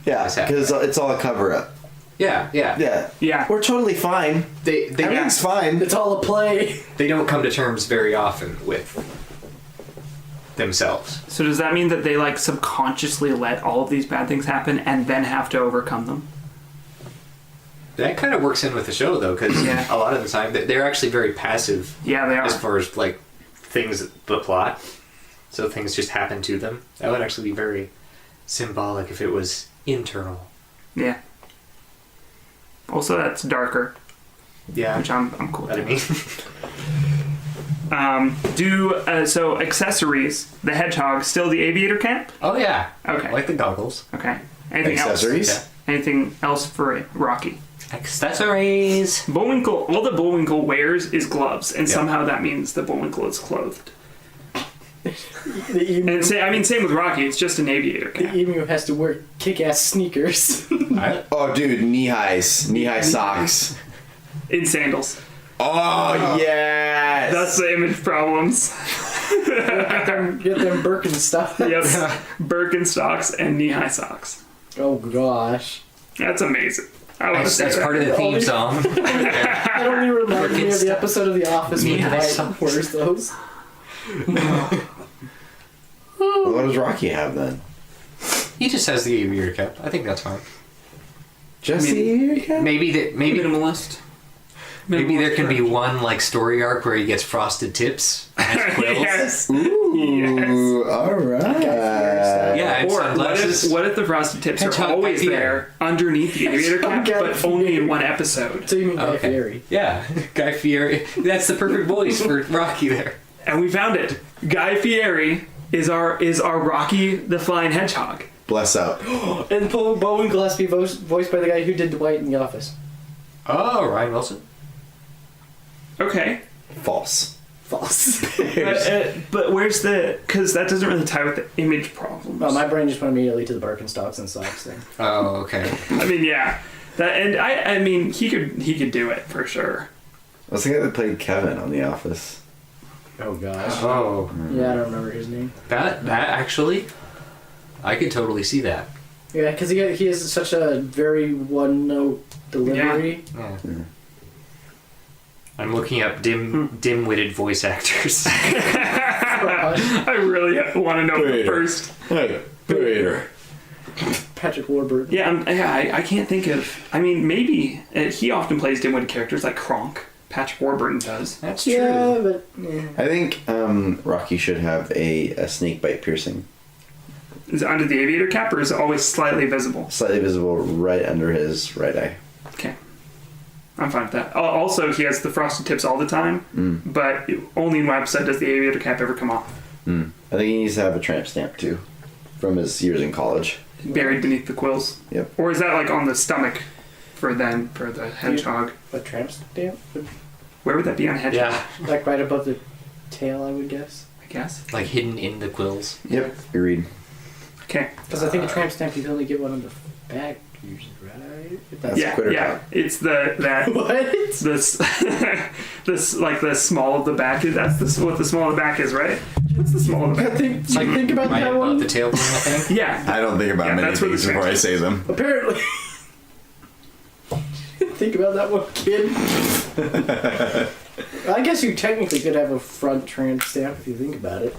Yeah, That's happening. because it's all a cover up. Yeah. Yeah. Yeah. We're totally fine. They Everything's fine. It's all a play. they don't come to terms very often with themselves. So does that mean that they subconsciously let all of these bad things happen and then have to overcome them? That kind of works in with the show though, because Yeah. a lot of the time they're actually very passive Yeah, they are. as far as things, the plot. So things just happen to them. That would actually be very symbolic if it was internal. Yeah. Also, that's darker, Yeah, which I'm cool I with. mean. So accessories, the hedgehog, still the aviator cap? Oh yeah. Okay. Like the goggles. Okay. Anything Accessories? else? Anything else for Rocky? Accessories. Bullwinkle, all the Bullwinkle wears is gloves, and Yep. somehow that means the Bullwinkle is clothed. The emu, And same with Rocky, it's just an aviator the cap. emu has to wear kick-ass sneakers. Oh, dude, knee high socks. In sandals. Oh, yes. That's the image problems. Get them Birkenstocks. Yes. Birkenstocks and knee-high socks. Oh gosh. That's amazing. I want to say That's that. part of the theme song. That only reminds me of the Birkenstock. episode of The Office where Yeah, I Dwight saw- wears those. Well, what does Rocky have then? He just has the aviator cap. I think that's fine. Just the ear cap? Maybe Minimalist. maybe there can be one story arc where he gets frosted tips and has quills. Yes. Ooh, all right. Yeah, and Or sunglasses. what if the frosted tips are Hedgehog always idea. there underneath the aviator cap, Hedgehog but only in one episode? So you mean Guy Okay. Fieri? Yeah, Guy Fieri. That's the perfect voice for Rocky there. And we found it. Guy Fieri is our Rocky the Flying Hedgehog. Bless up. And Bullwinkle has to be voiced by the guy who did Dwight in The Office. Oh, Ryan Wilson. Okay. False. False. But where's the... Because that doesn't really tie with the image problems. Well, my brain just went immediately to the Birkenstocks and socks thing. Oh, okay. I mean, yeah. I mean, he could do it for sure. What's the guy that played Kevin on The Office? Oh gosh. Oh, Yeah, I don't remember his name. that actually, I could totally see that. Yeah, because he has such a very one-note delivery. Yeah. I'm looking up dim-witted voice actors. I really want to know the Aviator. first. Hey, Aviator. Patrick Warburton. Yeah, I can't think of. I mean, maybe he often plays dim-witted characters like Kronk. Patrick Warburton does. That's true. Yeah, but I think Rocky should have a snake bite piercing. Is it under the aviator cap or is it always slightly visible? Slightly visible right under his right eye. Okay. I'm fine with that. Also, he has the frosted tips all the time, but only in one episode does the aviator cap ever come off. I think he needs to have a tramp stamp too, from his years in college. Buried beneath the quills. Yep. Or is that like on the stomach for the hedgehog? a tramp stamp? Where would that be on a hedgehog? Yeah, Like right above the tail, I would guess. I guess. like hidden in the quills. Yep. Agreed. Okay. Because I think a tramp stamp you can only get one on the back usually, right? If that's Yeah, quitter yeah. cap. It's that What? this like the small of the back is. That's what the small of the back is, right? What's the small of the back? Think about Right that above one. the tail thing, I think. Yeah. I don't think about Yeah, many that's where the things before I tramp say them. Apparently. Think about that one, kid. I guess you technically could have a front tramp stamp if you think about it.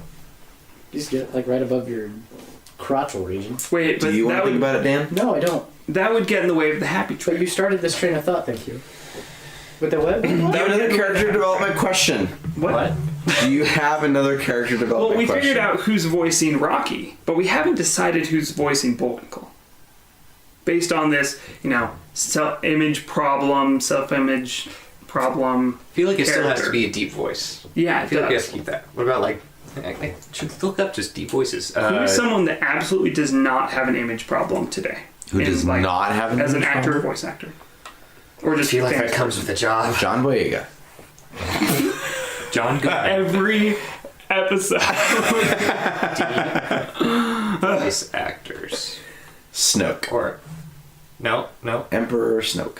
You just get like right above your crotchal region. Wait, but Do you want that to think would about it, Dan? No, I don't. that would get in the way of the happy But trip. you started this train of thought, thank you. With the what? Do you have another character development question? What? Do you have another character development Well, we question? figured out who's voicing Rocky, but we haven't decided who's voicing Bullwinkle. Based on this, self-image problem. I feel like it still has to be a deep voice. Yeah, I it feel like we have does. to keep that. What about like? I should look up just deep voices. Who's someone that absolutely does not have an image problem today? Who does not have an as an image actor or problem? voice actor? Or I just feel like that famous comes person? with the job. John Boyega. John Good. Every episode. Voice actors. Snoke. Or no. Emperor Snoke.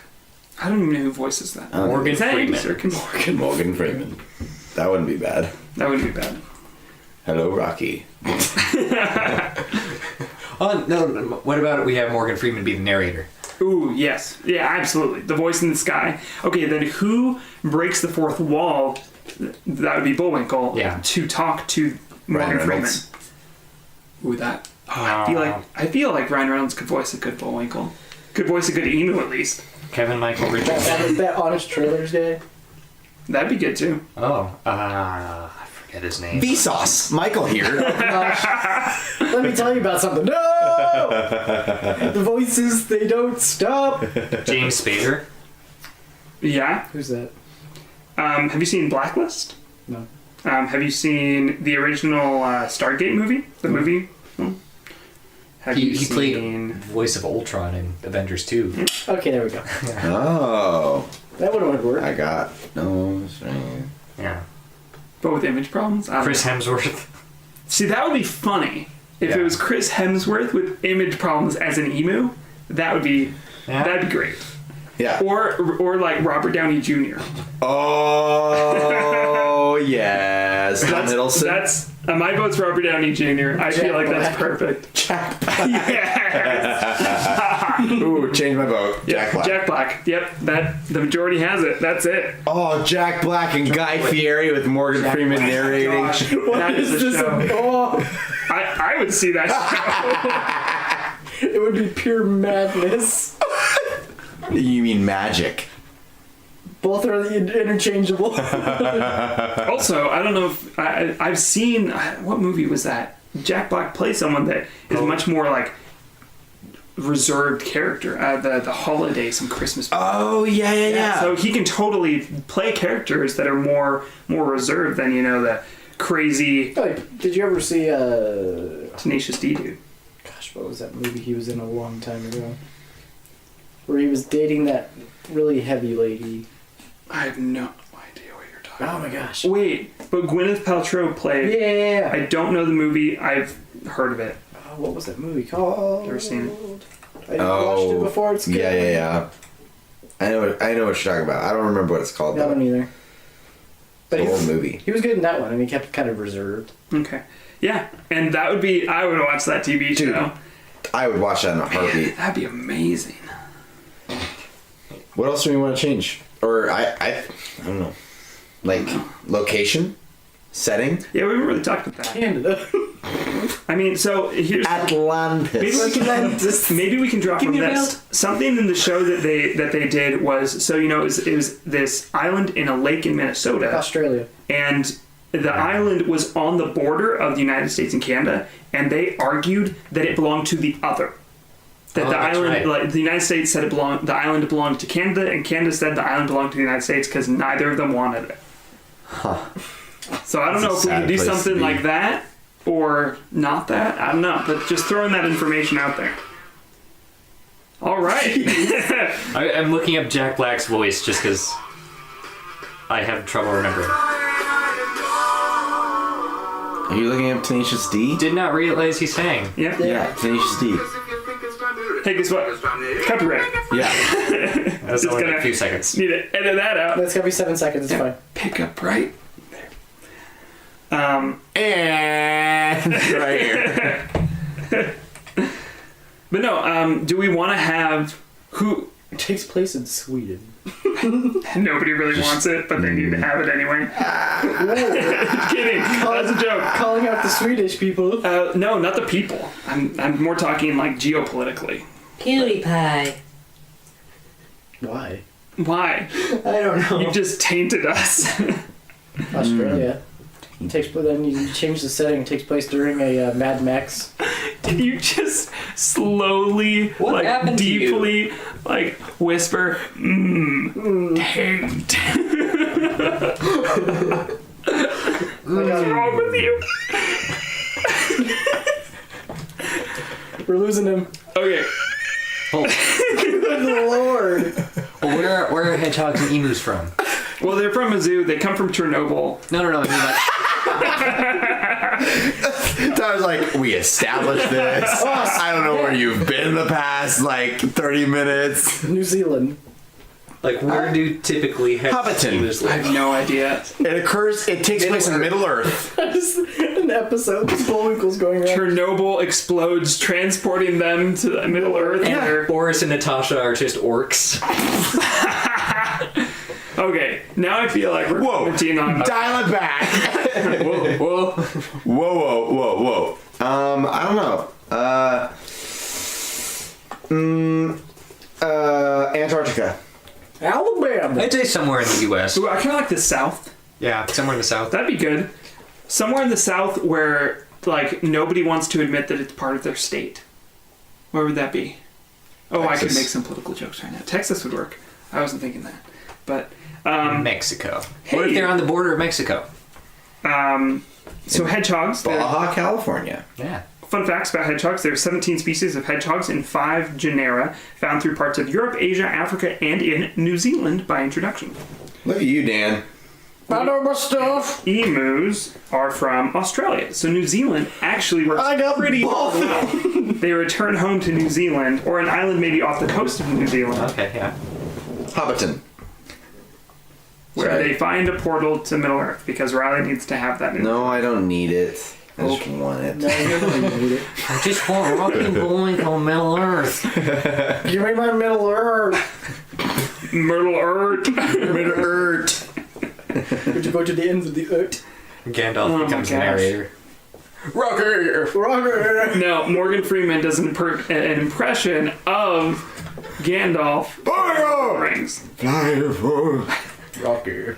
I don't even know who voices that. Morgan Is that Andy Freeman. Serkis? Morgan Freeman. That wouldn't be bad. That wouldn't be bad. Hello, Rocky. Oh no! What about we have Morgan Freeman be the narrator? Ooh, yes. Yeah, absolutely. The voice in the sky. Okay, then who breaks the fourth wall? That would be Bullwinkle. Yeah. To talk to Morgan Ryan Freeman. Reynolds. Ooh, that. Oh, I feel like Ryan Reynolds could voice a good Bullwinkle. Could voice a good emu at least. Kevin Michael Richards. That Honest Trailers Day. That'd be good too. Oh, I forget his name. Vsauce. Michael here. Gosh. Let me tell you about something. No! The voices, they don't stop. James Spader. Yeah. Who's that? Have you seen Blacklist? No. Have you seen the original Stargate movie? The movie? Have He you played seen? voice of Ultron in Avengers 2. Okay, there we go. Oh. That would work. I got no strength. Yeah. But with image problems? I don't Chris know. Hemsworth. See, that would be funny. If Yeah. it was Chris Hemsworth with image problems as an emu, that'd be great. Yeah. Or like Robert Downey Jr. Oh, yes. Tom Hiddleston. That's my vote's Robert Downey Jr. I feel like that's Black. perfect. Jack Yes. Ooh, change my vote. Jack Black. Jack Black. Yep. The majority has it. That's it. Oh, Jack Black and Guy Fieri with Morgan Freeman narrating. Gosh, What that is is a this? show. Oh, I would see that it would be pure madness. You mean magic? Both are interchangeable. show. Also, I don't know if I've seen what movie was that? Jack Black plays someone that is much more like reserved character. The Holiday, some Christmas. Oh, yeah. So he can totally play characters that are more reserved than the crazy Did you ever see Tenacious D dude. gosh, what was that movie he was in a long time ago? Where he was dating that really heavy lady. I have no idea what you're talking Oh about. my gosh. Wait, but Gwyneth Paltrow played. Yeah. I don't know the movie. I've heard of it. Oh, what was that movie called? Never seen it. I watched it before. It's good. Yeah. I know what you're talking about. I don't remember what it's called. That though. one either. But It's he an old was, movie. he was good in that one. I mean, he kept kind of reserved. Okay. Yeah, and that would be. I would watch that TV Dude, show. I would watch that in a heartbeat. That'd be amazing. What else do we want to change? Or I don't know. Like location? Setting? Yeah, we haven't really talked about that. Canada. I mean, so here's Atlantis. maybe we can draw from me a this. Something in the show that they did was, so it was this island in a lake in Minnesota, Australia. and the island was on the border of the United States and Canada, and they argued that it belonged to the other. That the island, right. like the United States said the island belonged to Canada, and Canada said the island belonged to the United States because neither of them wanted it. So I don't know if we can do something like that or not that. I don't know, but just throwing that information out there. All right. I'm looking up Jack Black's voice just because I have trouble remembering. Are you looking up Tenacious D? Did not realize he sang. Yeah. Yeah, Tenacious D. Hey, guess what? Copyright. Yeah. That's Just only gonna- a few seconds. Need to edit that out. That's gonna be 7 seconds. It's fine. Pick up right there. And right here. But no. Do we want to have who? It takes place in Sweden. Nobody really wants it, but they need to have it anyway. Kidding. That's a joke. Calling out the Swedish people. No, not the people. I'm more talking like geopolitically. Cutie pie. Why? Why? I don't know. You just tainted us. Australia. It takes, then you change the setting. It takes place during a Mad Max. Did you just slowly, What like happened to you? deeply, like whisper, taint? What's wrong with you? We're losing him. Okay. Good lord. Well, where are hedgehogs and emus from? Well, they're from a zoo. They come from Chernobyl. No, I mean like I was like, we established this. I don't know where you've been in the past, like, 30 minutes. New Zealand. like where do typically hedgehogs and Hobbiton. emus I live? have no idea. It takes place in Middle Earth. Just an episode with Bullwinkle's going around. Chernobyl explodes, transporting them to the Middle Earth. where- Boris and Natasha are just orcs. Okay, now I feel like we're commenting on. Dial it back. Whoa. Whoa. I don't know. Antarctica. Alabama. I'd say somewhere in the U.S. Ooh, I kind of like the South. Yeah, somewhere in the South. That'd be good. Somewhere in the South where, like, nobody wants to admit that it's part of their state. Where would that be? Oh, I could Texas. make some political jokes right now. Texas would work. I wasn't thinking that. But, Mexico. Hey. What if they're on the border of Mexico? so hedgehogs. Baja, California. Yeah. Fun facts about hedgehogs. There are 17 species of hedgehogs in 5 genera found through parts of Europe, Asia, Africa, and in New Zealand by introduction. Look at you, Dan. I know my stuff. Emus are from Australia. So New Zealand actually works I got pretty both. well. They return home to New Zealand, or an island maybe off the coast of New Zealand, Okay, yeah. Hobbiton. where Sorry. they find a portal to Middle Earth, because Riley needs to have that. No, I don't need it. I just want it. No, you don't need it. I just want Rocky Bullwinkle Middle Earth. Give me my Middle Earth. Middle Earth. Middle Earth. Would you go to the ends of the earth? Gandalf Oh my becomes the gosh. narrator. No, Morgan Freeman does an impression of Gandalf. Rings. Rocker.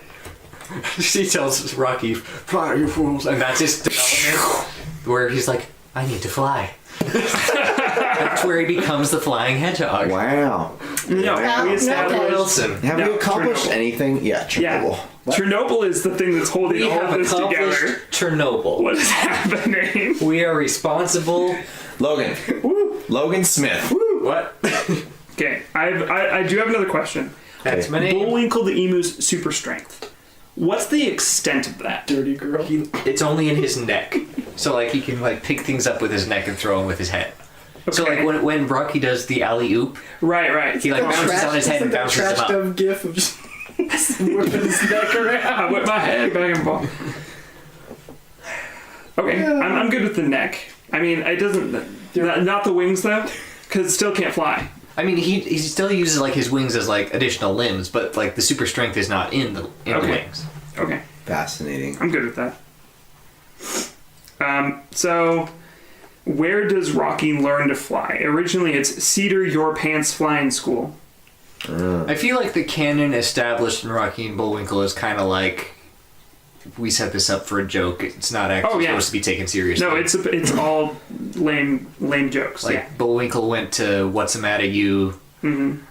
He tells Rocky, "Fly, you fools," and that's his development, where he's like, "I need to fly." That's where he becomes the flying hedgehog. Wow. No, we established. Wilson. Have No, we accomplished Chernobyl. anything? Yeah, Yeah. Chernobyl. Chernobyl is the thing that's holding We all have this accomplished together. Chernobyl. What is happening? We are responsible. Logan. Logan Smith. What? Okay, I do have another question. That's my name. Bullwinkle the emu's super strength. What's the extent of that? Dirty girl. It's only in his neck, so like he can like pick things up with his neck and throw them with his head. So Okay. like when Rocky does the alley oop, Right. he like bounces on his head and bounces him Trashed up. up gif of just whipping his neck I around. whip my head back and forth. Okay, I'm good with the neck. I mean, it doesn't. Not the wings though, because it still can't fly. I mean, he still uses like his wings as like additional limbs, but like the super strength is not in the Okay. wings. Okay, Fascinating. I'm good with that. So, where does Rocky learn to fly? Originally, it's Cedar Your Pants Flying School. I feel like the canon established in Rocky and Bullwinkle is kind of like, we set this up for a joke. It's not actually supposed to be taken seriously. No, it's all lame jokes. Like, Yeah. Bullwinkle went to What's the Matter You? Mm-hmm.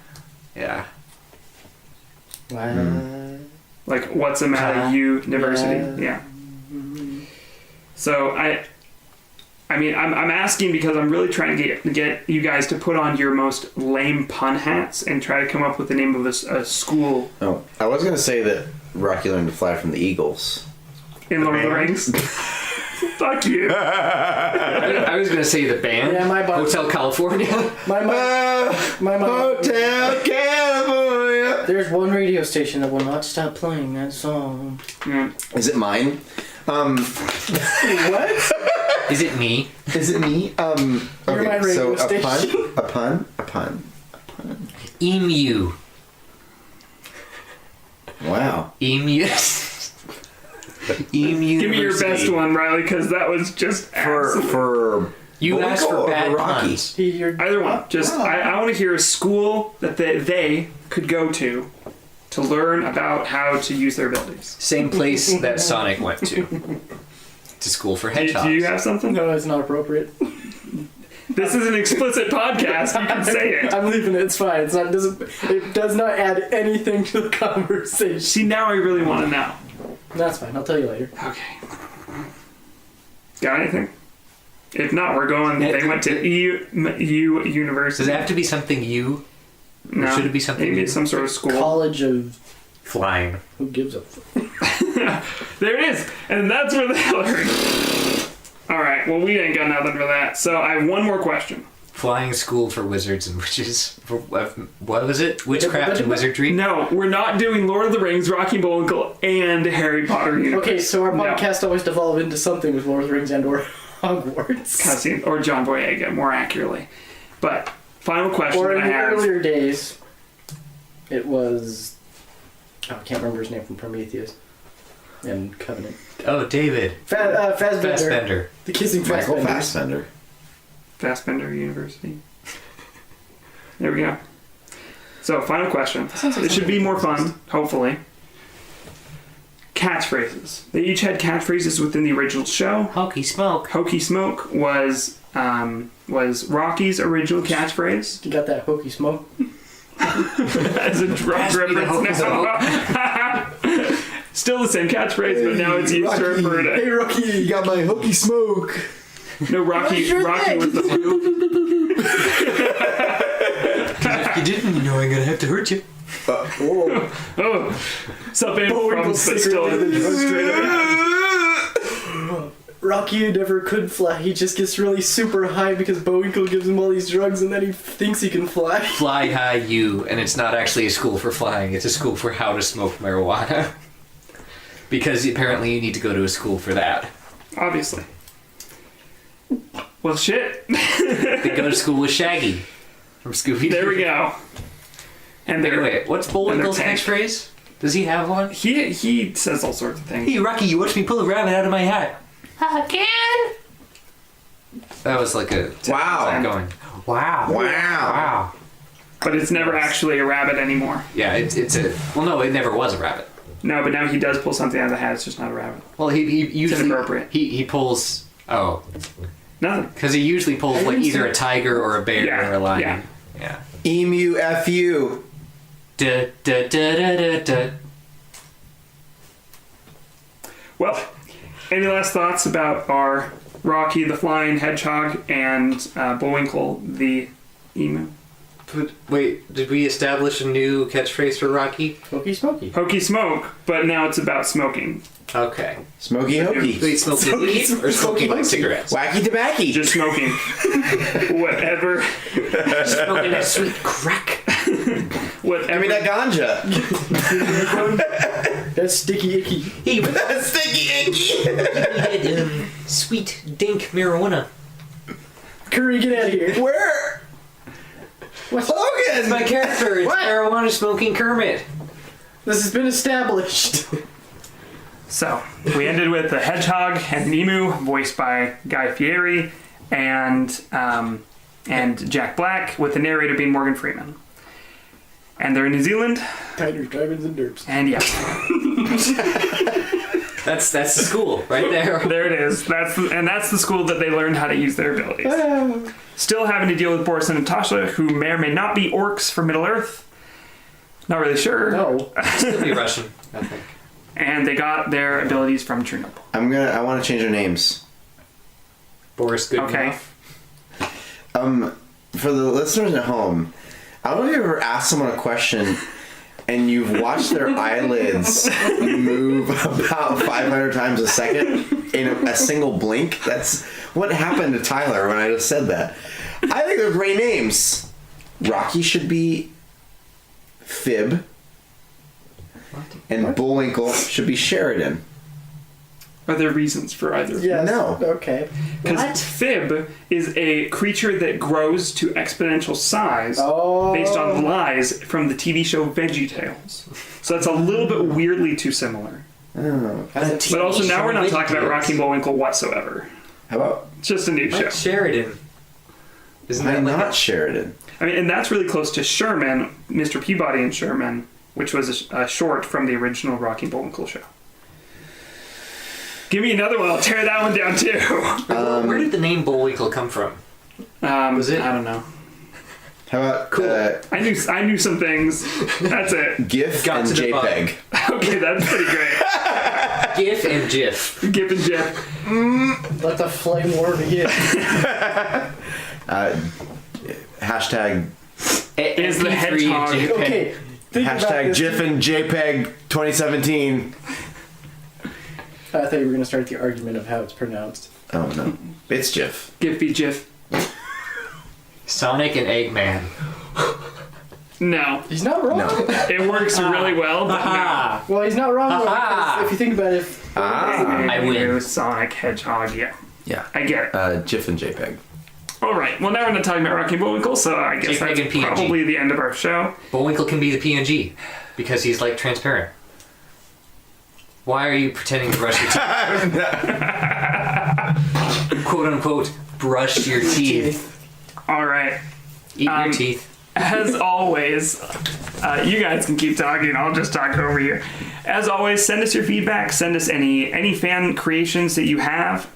Yeah. Like, what's the matter, University? Yeah. So I mean, I'm asking because I'm really trying to get you guys to put on your most lame pun hats and try to come up with the name of a school Oh, I was gonna say that Rocky learned to fly from the Eagles. in Lord of the Rings. Fuck you. I was going to say the band. Yeah, my bad. Hotel California. My Hotel California. There's one radio station that will not stop playing that song. Yeah. Is it mine? What? Is it me? Is it me? You're my radio so station. a pun. Emu. Wow. Emu. Emu. Give me your best one, Riley, because that was just For You asked for Bullwinkle or bad Rocky? puns. either one. Just I want to hear a school that they could go to learn about how to use their abilities. Same place that Sonic went to. To school for hedgehogs. Do you have something? No, it's not appropriate. This is an explicit podcast. You can say it. I'm leaving it. It's fine. It's not. It does not add anything to the conversation. See, now I really want to know. That's fine. I'll tell you later. Okay. Got anything? If not, we're going. They went to EU University. Does it have to be something you? Or No. should it be something Maybe you? it's some sort of school. College of Flying. who gives a fuck? There it is, and that's where they learn. All right. Well, we ain't got nothing for that. So I have one more question. Flying school for wizards and witches. For, what was it? Witchcraft and wizardry? No, we're not doing Lord of the Rings, Rocky and Bullwinkle, and Harry Potter universe. Okay, so our No. podcast always devolve into something with Lord of the Rings and or Hogwarts. Cussing, or John Boyega, more accurately. But final question Or that in I the have. earlier days, it was. Oh, I can't remember his name from Prometheus and Covenant. Oh, David. Fassbender. Fassbender. The kissing Michael Fassbender. Fassbender. Fassbender University. There we go. So, final question. It should be more fun, hopefully. Catchphrases. They each had catchphrases within the original show. Hokey smoke. Hokey Smoke was Rocky's original catchphrase. You got that hokey smoke? As a drug Pass me the reference hokey now. Still the same catchphrase, but now it's used to refer to. Hey, Rocky! You got my hooky smoke. No, Rocky was the. If you didn't, you know I'm gonna have to hurt you. Whoa. Oh, something Bullwinkle from but still straight up. Rocky never could fly. He just gets really super high because Bullwinkle gives him all these drugs and then he thinks he can fly. Fly High U, and it's not actually a school for flying, it's a school for how to smoke marijuana. Because apparently you need to go to a school for that. Obviously. Well, shit. They go to school with Shaggy from Scooby-Doo. There we go. And there. Anyway, what's Bullwinkle's And they're catchphrase? Does he have one? He says all sorts of things. Hey, Rocky, you watched me pull a rabbit out of my hat. Again? That was like a... Wow. Going, wow. Wow. But it's never actually a rabbit anymore. Yeah, it's a... Well, no, it never was a rabbit. No, but now he does pull something out of the hat. It's just not a rabbit. Well, he usually... inappropriate. He pulls... Oh. Nothing. Because he usually pulls like either a tiger or a bear Yeah, or a lion. yeah. Yeah. Emu FU. Da, da, da, da, da, da. Well, any last thoughts about our Rocky the Flying Hedgehog and Bullwinkle the Emu? But wait, did we establish a new catchphrase for Rocky? Hokey smoky. Hokey Smoke, but now it's about smoking. Okay. Smoky Hokey. Wait, smoking weed or smoking like cigarettes? Wacky tobacco. Just smoking. Whatever. Smoking that sweet crack. Whatever. Give me that ganja. That's sticky icky. Hey, what That sticky icky. Had, sweet dink marijuana. Curry, get out of here. Where? Hogan. My character is What? marijuana smoking Kermit. This has been established. So we ended with the hedgehog and an emu, voiced by Guy Fieri, and Jack Black, with the narrator being Morgan Freeman. And they're in New Zealand. Tigers, dragons, and derps. And yeah, That's the school right there. there it is. That's the school that they learned how to use their abilities. Still having to deal with Boris and Natasha, who may or may not be orcs from Middle Earth. Not really sure. No. Still be Russian, I think. And they got their abilities from Chernobyl. I want to change their names. Boris Goodenough. Okay. For the listeners at home, I don't know if you've ever asked someone a question and you've watched their eyelids move about 500 times a second in a single blink. That's what happened to Tyler when I just said that. I think they're great names. Rocky should be Fib, and Bullwinkle should be Sheridan. Are there reasons for either? Yes. No. Okay. Because Fib is a creature that grows to exponential size Oh. based on lies from the TV show VeggieTales. So that's a little bit weirdly too similar. But also now we're not talking about Rocky and Bullwinkle whatsoever. How about It's just a new show. Like Sheridan. Isn't why that like not Sheridan? I mean, and that's really close to Sherman, Mr. Peabody and Sherman, which was a short from the original Rocky and Bullwinkle show. Give me another one. I'll tear that one down too. where did the name Bullwinkle come from? Was it? I don't know. How about I knew some things. That's it. GIF Got and to the bottom. JPEG? Okay, that's pretty great. GIF and GIF. Gip and Jeff. Let the flame war begin. Hashtag Is the hedgehog. Okay. Think about hashtag this. GIF and JPEG 2017. I thought you were going to start the argument of how it's pronounced. Oh no, it's GIF. Giffy Jiff. Sonic and Eggman. No. He's not wrong. No. It works really well, but no. Well, he's not wrong. Aha. Because if you think about it, I win. Sonic Hedgehog, yeah. Yeah. I get it. GIF and JPEG. All right. Well, now we're not talking about Rocky and Bullwinkle, so I guess JPEG and that's PNG. probably the end of our show. Bullwinkle can be the PNG because he's like transparent. Why are you pretending to brush your teeth? Quote unquote, brush your teeth. All right. Eat your teeth. As always, you guys can keep talking. I'll just talk over here. As always, send us your feedback. Send us any fan creations that you have.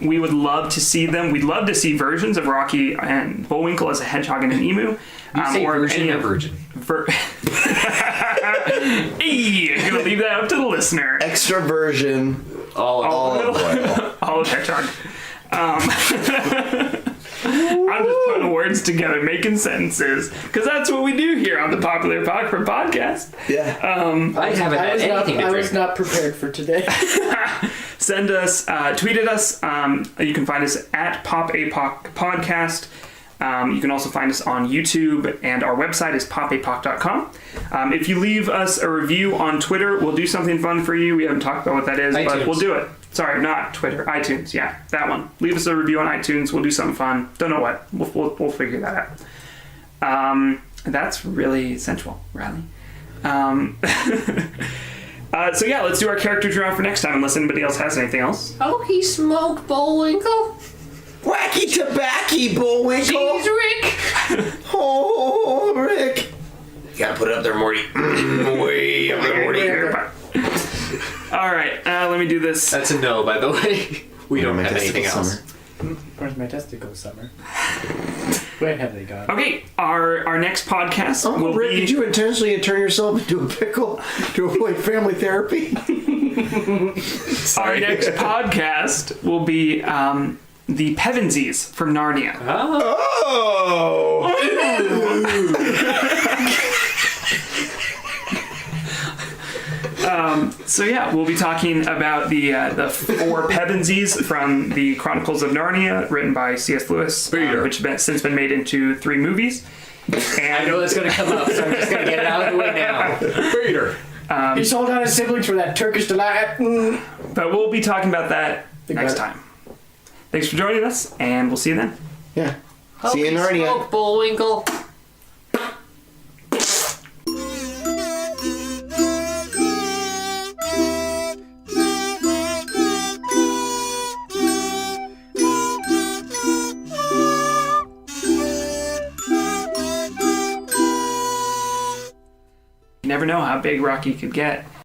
We would love to see them. We'd love to see versions of Rocky and Bullwinkle as a hedgehog and an emu. You say or version any or of- virgin? Hey, I'm gonna leave that up to the listener. Extra version. Olive oil. Olive hedgehog. I'm just putting words together, making sentences, because that's what we do here on the Popular Apocrypha podcast. Yeah. I haven't had anything to I drink. was not prepared for today. Send us, tweet at us. You can find us at Pop Apoc Podcast. You can also find us on YouTube, and our website is popapoc.com. If you leave us a review on Twitter, we'll do something fun for you. We haven't talked about what that is, but iTunes. we'll do it. Sorry, not Twitter. iTunes. Yeah, that one. Leave us a review on iTunes. We'll do something fun. Don't know what. We'll figure that out. That's really sensual, Riley. So yeah, let's do our character draw for next time, unless anybody else has anything else. Oh, he smoked Bullwinkle. Wacky tobacco, Bullwinkle. Jeez, Rick. Oh, Rick. You gotta put it up there, Morty. Way up there, Morty. All right, let me do this. That's a no, by the way. We don't have anything else. Where's my testicles, Summer? Where have they gone? Okay, our next podcast Oh, will Rick, be. did you intentionally turn yourself into a pickle to avoid family therapy? Our next podcast will be the Pevensies from Narnia. Oh! So yeah, we'll be talking about the four Pevensies from the Chronicles of Narnia, written by C.S. Lewis, which has since been made into 3 movies. I know that's going to come up, so I'm just going to get it out of the way now. Peter. He sold out his siblings for that Turkish delight. But we'll be talking about that next about time. Thanks for joining us, and we'll see you then. Yeah. Oh, See you in he Narnia. smoked Bullwinkle. never know how big Rocky could get.